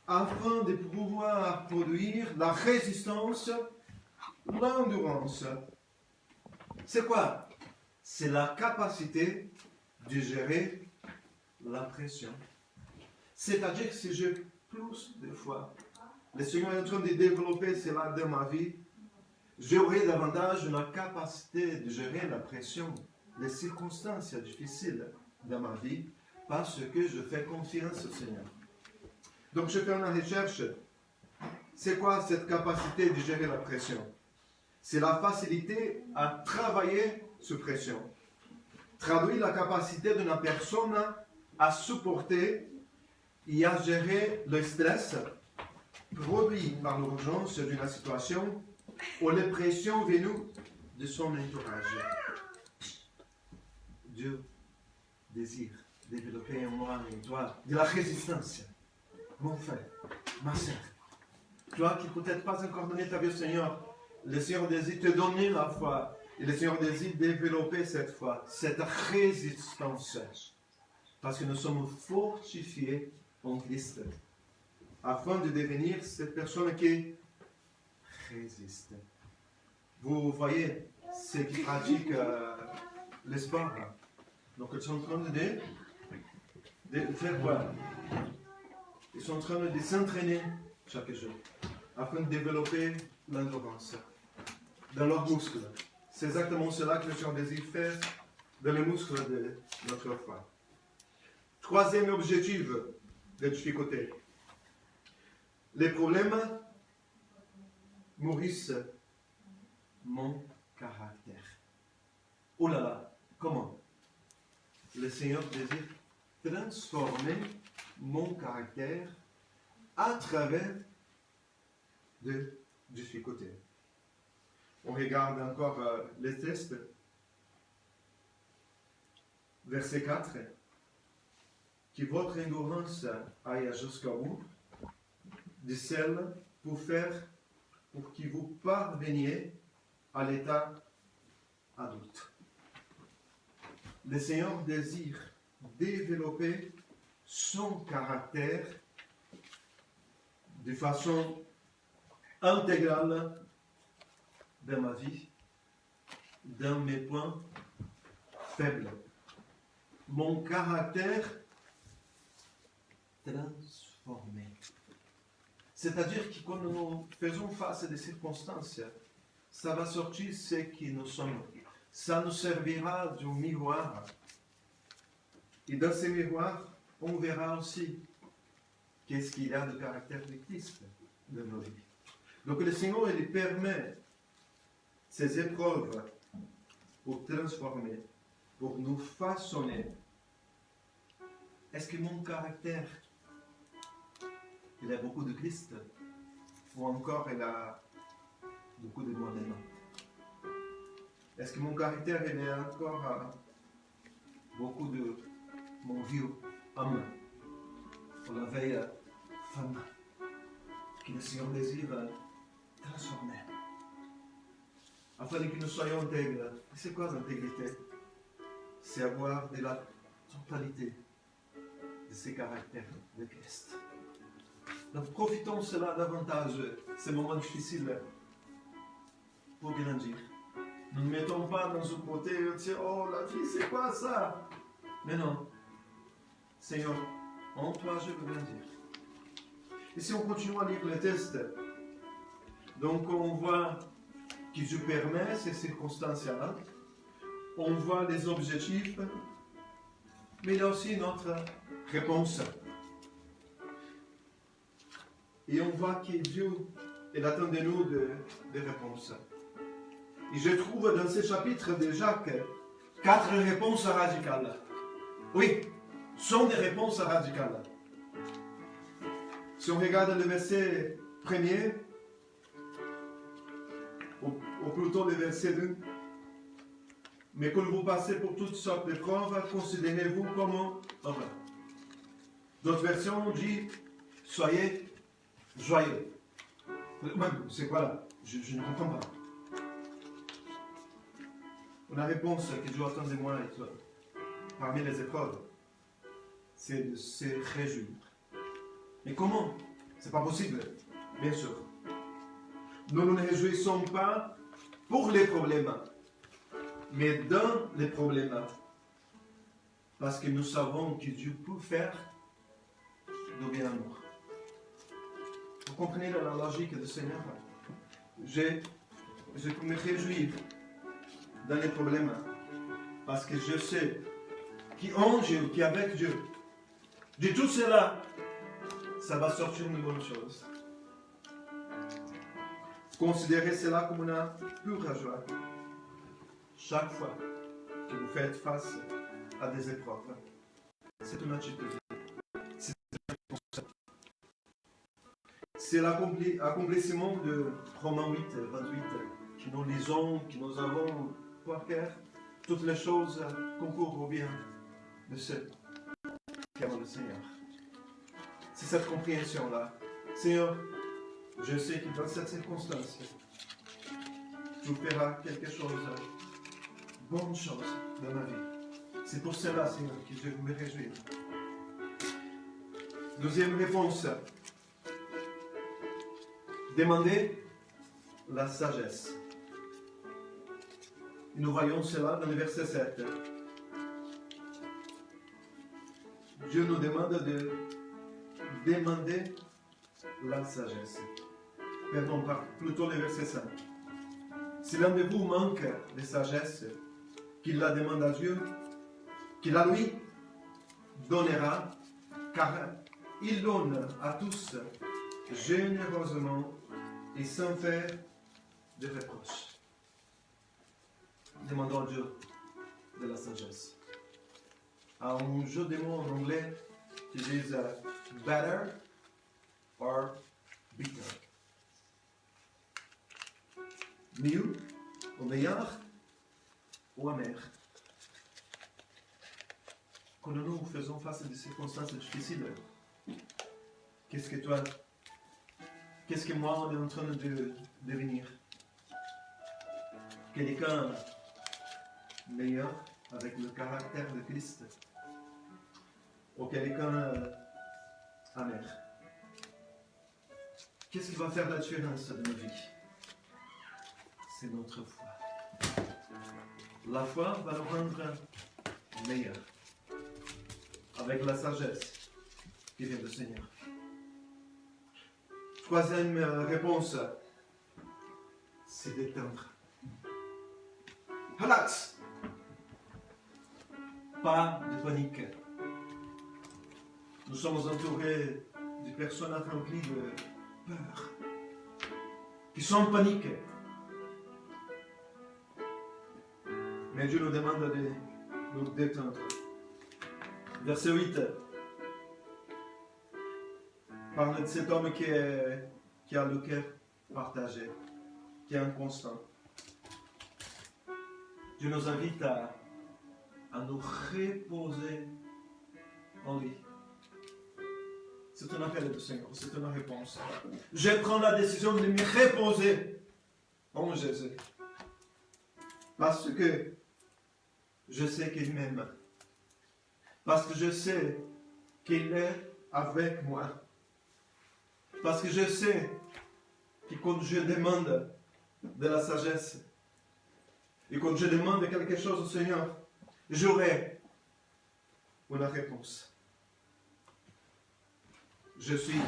afin de pouvoir produire la résistance, l'endurance. C'est quoi? C'est la capacité de gérer la pression. C'est-à-dire que si j'ai plus de foi, le Seigneur est en train de développer cela dans ma vie, j'aurai davantage une capacité de gérer la pression, les circonstances difficiles dans ma vie, parce que je fais confiance au Seigneur. Donc je fais une recherche. C'est quoi cette capacité de gérer la pression? C'est la facilité à travailler sous pression. Traduit la capacité d'une personne à supporter et à gérer le stress produit par l'urgence d'une situation ou les pressions venues de son entourage. Dieu désire développer en moi et en toi de la résistance. Mon frère, ma soeur, toi qui peut-être pas encore donné ta vie au Seigneur, le Seigneur désire te donner la foi et le Seigneur désire développer cette foi, cette résistance. Parce que nous sommes fortifiés en Christ afin de devenir cette personne qui résiste. Vous voyez, ceux qui pratiquent le sport, donc ils sont en train de faire quoi? Ils sont en train de s'entraîner chaque jour afin de développer l'endurance dans leurs muscles. C'est exactement cela que le Seigneur désire faire dans les muscles de notre foi. Troisième objectif de difficulté. Les problèmes nourrissent mon caractère. Oh là là, comment? Le Seigneur désire transformer mon caractère à travers de difficultés. On regarde encore les tests. Verset 4. Que votre endurance aille jusqu'au bout, de celle pour que vous parveniez à l'état adulte. Le Seigneur désire développer son caractère de façon intégrale dans ma vie, dans mes points faibles. Mon caractère transformé. C'est-à-dire que quand nous faisons face à des circonstances, ça va sortir ce qui nous sommes. Ça nous servira de miroir. Et dans ce miroir, on verra aussi qu'est-ce qu'il y a de caractère de Christ dans nos vies. Donc le Seigneur, il permet ces épreuves pour transformer, pour nous façonner. Est-ce que mon caractère, il a beaucoup de Christ, ou encore il a beaucoup de moi-même? Est-ce que mon caractère, il est encore beaucoup de mon vieux homme, ou la vieille femme, que le Seigneur désire transformer, afin que nous soyons intègres? C'est quoi l'intégrité? C'est avoir de la totalité de ces caractères de Christ. Donc profitons cela davantage, ces moments difficiles, pour grandir. Nous ne mettons pas dans un côté et disons, oh la vie c'est quoi ça? Mais non. Seigneur, en toi je veux grandir. Et si on continue à lire le texte, donc on voit que Dieu permet ces circonstances-là, on voit les objectifs, mais il y a aussi notre réponse. Et on voit que Dieu il attend de nous des réponses. Et je trouve dans ce chapitre de Jacques 4 réponses radicales. Oui, sont des réponses radicales. Si on regarde le verset 1er, ou plutôt le verset 2, mais quand vous passez pour toutes sortes d'épreuves, considérez-vous comme heureux. D'autres versions dit, soyez joyeux. C'est quoi là? Je ne comprends pas. La réponse que Dieu attend de moi et toi, parmi les épreuves, c'est de se réjouir. Mais comment? C'est pas possible, bien sûr. Nous ne nous réjouissons pas pour les problèmes, mais dans les problèmes. Parce que nous savons que Dieu peut faire de bien amour. Vous comprenez la logique du Seigneur? Je peux me réjouir dans les problèmes parce que je sais qu'en Dieu, qu'avec Dieu, de tout cela, ça va sortir une bonne chose. Considérez cela comme une pure joie chaque fois que vous faites face à des épreuves. C'est une attitude. C'est l'accomplissement de Romains 8, 28, que nous lisons, que nous avons pour cœur. Toutes les choses concourent au bien de ceux qui aiment le Seigneur. C'est cette compréhension-là. Seigneur, je sais que dans cette circonstance, tu feras quelque chose, bonne chose dans ma vie. C'est pour cela, Seigneur, que je veux me réjouir. Deuxième réponse. Demandez la sagesse. Nous voyons cela dans le verset 7. Dieu nous demande de demander la sagesse. Pardon, plutôt le verset 5. Si l'un de vous manque de sagesse, qu'il la demande à Dieu, qu'il la lui donnera, car il donne à tous généreusement et sans faire de reproches. Demandons à Dieu de la sagesse. Un jeu de mots en anglais qui disent better or bitter. Mieux ou meilleur ou amer. Quand nous faisons face à des circonstances difficiles, qu'est-ce que moi on est en train de devenir? Quelqu'un meilleur avec le caractère de Christ ou quelqu'un amer? Qu'est-ce qui va faire la différence de nos vies? C'est notre foi. La foi va nous rendre meilleurs avec la sagesse qui vient du Seigneur. Troisième réponse, c'est d'éteindre. Relax. Pas de panique. Nous sommes entourés de personnes remplies de peur, qui sont en panique. Mais Dieu nous demande de nous détendre. Verset 8. Parle de cet homme qui a le cœur partagé, qui est inconstant. Dieu nous invite à nous reposer en lui. C'est un appel du Seigneur, c'est une réponse. Je prends la décision de me reposer en Jésus. Parce que je sais qu'il m'aime. Parce que je sais qu'il est avec moi. Parce que je sais que quand je demande de la sagesse, et quand je demande quelque chose au Seigneur, j'aurai une réponse. Je suis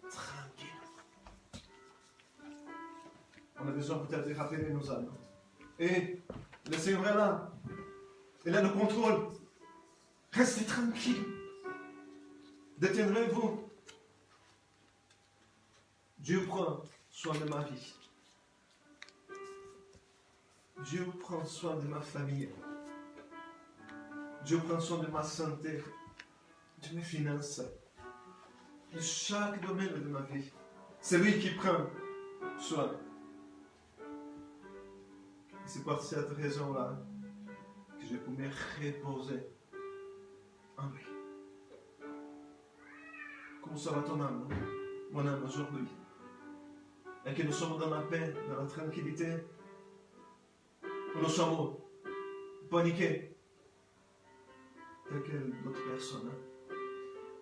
tranquille. On a besoin peut-être de rappeler nos âmes. Et le Seigneur est là. Il a le contrôle. Restez tranquille. Détenez-vous. Dieu prend soin de ma vie. Dieu prend soin de ma famille. Dieu prend soin de ma santé, de mes finances, de chaque domaine de ma vie. C'est lui qui prend soin. Et c'est pour cette raison-là que je peux me reposer en lui. Comment ça va ton âme? mon âme, aujourd'hui. Et que nous sommes dans la paix, dans la tranquillité. Nous sommes paniqués. Telles que d'autres personnes.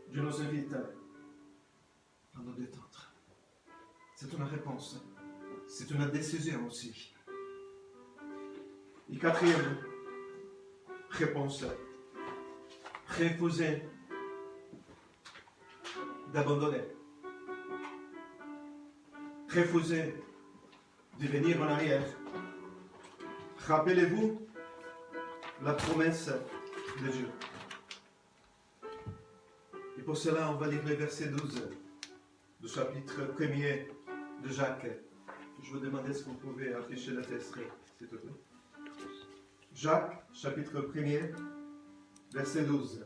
Dieu nous invite à nous détendre. C'est une réponse. C'est une décision aussi. Et quatrième réponse. Refuser d'abandonner. Refuser de venir en arrière. Rappelez-vous la promesse de Dieu. Et pour cela, on va lire le verset 12 du chapitre 1er de Jacques. Je vous demande si vous pouvez afficher le texte, s'il te plaît. Jacques, chapitre 1er, verset 12.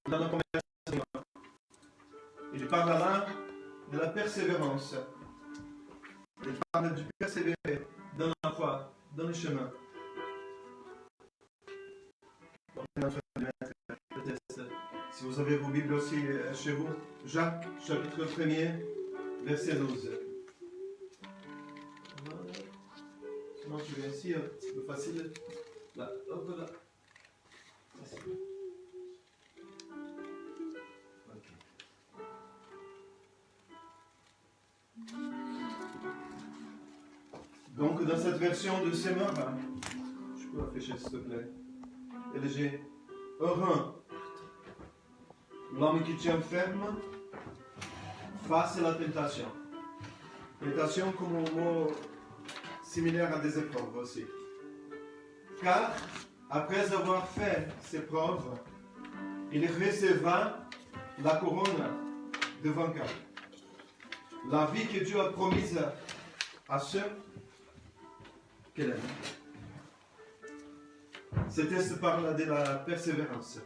Dans la conversation, il parle là de la persévérance. Il parle du persévérer dans la foi, dans le chemin. Si vous avez vos Bibles aussi chez vous, Jacques, chapitre 1er, verset 12. Sinon, tu viens ici, c'est plus facile. Là, hop là. Ok. Donc, dans cette version de Semeur, je peux afficher s'il te plaît. Éleger heureux l'homme qui tient ferme face à la tentation. Tentation comme un mot similaire à des épreuves aussi. Car, après avoir fait ces preuves, il recevra la couronne de vainqueur. La vie que Dieu a promise à ceux qu'il aime. Ce texte parle de la persévérance.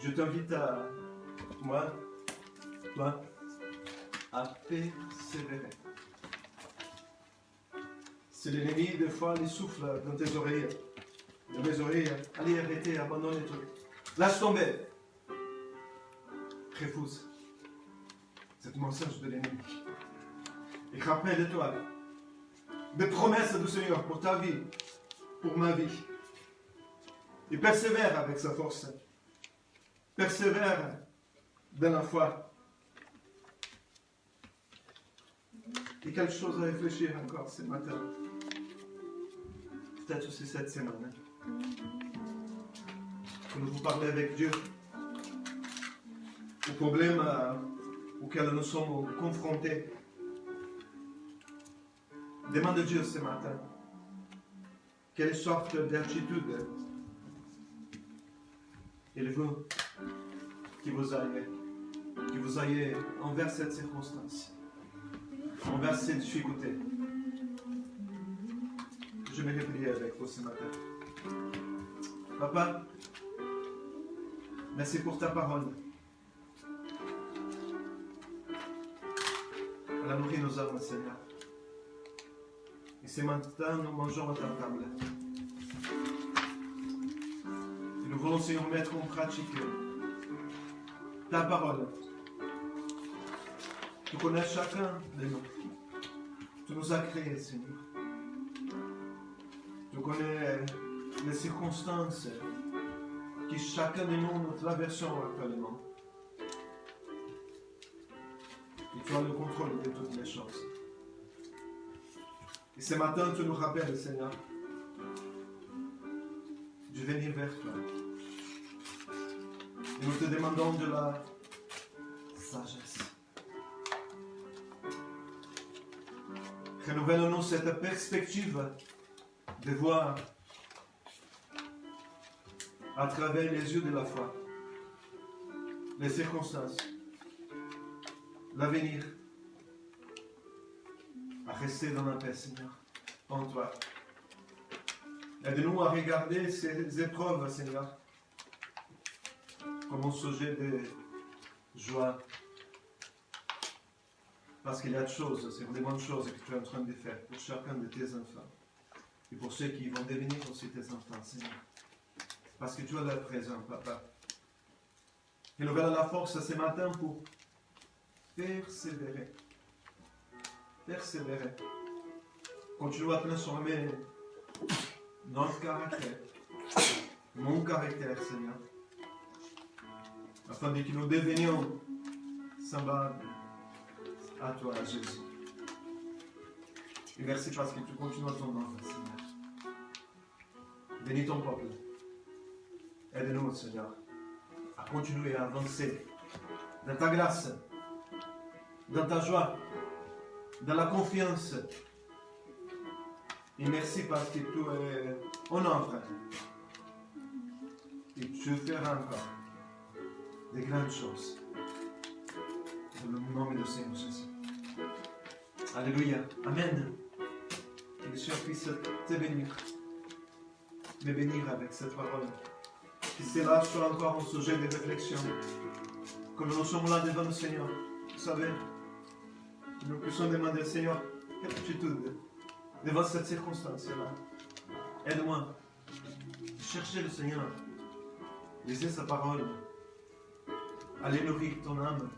Je t'invite à, moi, toi, à persévérer. Si l'ennemi, des fois, il souffle dans tes oreilles, dans mes oreilles, allez arrêter, abandonnez tout. Lâche tomber. Refuse cette mensonge de l'ennemi. Et rappelle-toi des promesses du Seigneur pour ta vie, pour ma vie. Et persévère avec sa force. Persévère dans la foi. Et quelque chose à réfléchir encore ce matin. Peut-être aussi cette semaine. Que nous vous parlez avec Dieu. Aux problèmes auxquels nous sommes confrontés. Demande à Dieu ce matin. Quelle sorte d'attitude il veut que vous ayez envers cette circonstance, envers ces difficultés. Je vais prier avec vous ce matin. Papa, merci pour ta parole. Elle a nourri nos âmes, Seigneur. Et ce matin, nous mangeons à ta table. Et nous voulons, Seigneur, mettre en pratique ta parole. Tu connais chacun de nous. Tu nous as créés, Seigneur. Tu connais les circonstances que chacun de nous traversons actuellement. Et tu as le contrôle de toutes les choses. Et ce matin, tu nous rappelles, Seigneur, de venir vers toi. Et nous te demandons de la sagesse. Renouvelle-nous cette perspective de voir à travers les yeux de la foi les circonstances, l'avenir, à rester dans la paix, Seigneur, en toi. Aide-nous à regarder ces épreuves, Seigneur, comme un sujet de joie. Parce qu'il y a des choses, c'est vraiment des choses que tu es en train de faire pour chacun de tes enfants. Et pour ceux qui vont devenir aussi tes enfants, Seigneur. parce que tu es là présent, Papa. Et nous verrons la force ce matin pour persévérer. Persévérer. Continuons à transformer notre caractère, mon caractère, Seigneur, afin que nous devenions semblables à toi, Jésus. Et merci parce que tu continues à ton œuvre, Seigneur. Bénis ton peuple. Aide-nous, Seigneur, à continuer à avancer dans ta grâce, dans ta joie, dans la confiance. Et merci parce que tu es en œuvre. Et tu feras encore de grandes choses. Dans le nom de Seigneur Jésus. Alléluia. Amen. Que le Seigneur puisse te bénir. Me bénir avec cette parole. Que cela soit encore un sujet de réflexion. Quand nous sommes là devant le Seigneur, vous savez, nous puissions demander au Seigneur, quelle attitude devant cette circonstance-là. Aide-moi. Chercher le Seigneur. Lisez sa parole. Allez nourrir ton âme.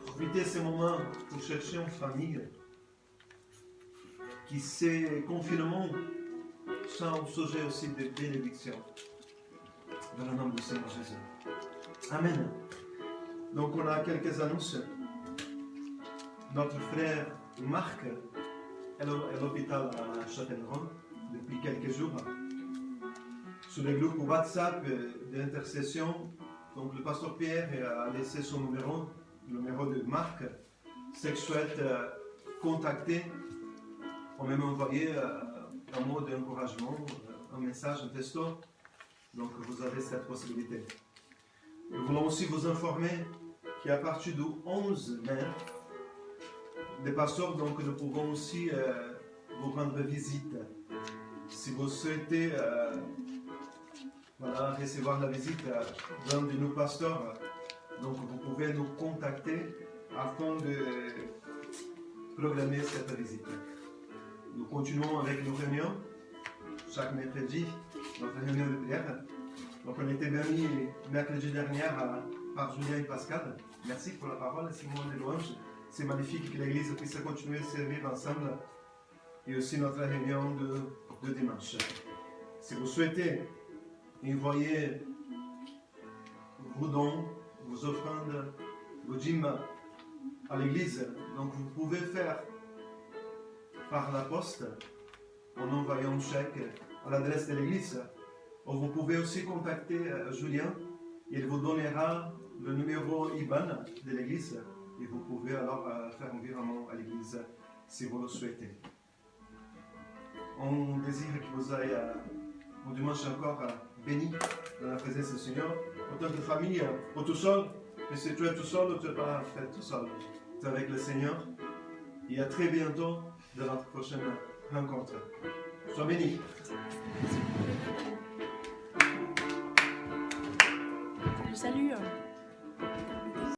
Profitez de ces moments pour chercher une famille qui ces confinements sont un sujet aussi de bénédiction. Dans le nom du Seigneur Jésus. Amen. Donc on a quelques annonces. Notre frère Marc est à l'hôpital à Châtellerault depuis quelques jours. Sur le groupe WhatsApp d'intercession, donc le pasteur Pierre a laissé son numéro, le numéro de Marc. Ceux qui souhaitent contacter, on peut même envoyer un mot d'encouragement, un message, un texto. Donc vous avez cette possibilité. Nous voulons aussi vous informer qu'à partir du 11 mai, les pasteurs, donc nous pouvons aussi vous rendre visite. Si vous souhaitez recevoir la visite d'un de nos pasteurs, donc vous pouvez nous contacter afin de programmer cette visite. Nous continuons avec nos réunions chaque mercredi, notre réunion de prière. Donc on était bénis mercredi dernier par Julien et Pascal. Merci pour la parole, Simon et louanges. C'est magnifique que l'Église puisse continuer à servir ensemble. Et aussi notre réunion de dimanche. Si vous souhaitez envoyer vos dons, vos offrandes, vos dîmes à l'Église, donc vous pouvez faire par la poste en envoyant un chèque à l'adresse de l'Église. Ou vous pouvez aussi contacter Julien. Il vous donnera le numéro IBAN de l'Église et vous pouvez alors faire un virement à l'Église si vous le souhaitez. On désire que vous ayez un dimanche encore béni dans la présence du Seigneur, en tant que famille, ou tout seul. Et si tu es tout seul, tu n'es pas fait tout seul. Tu es avec le Seigneur. Et à très bientôt dans notre prochaine rencontre. Sois béni.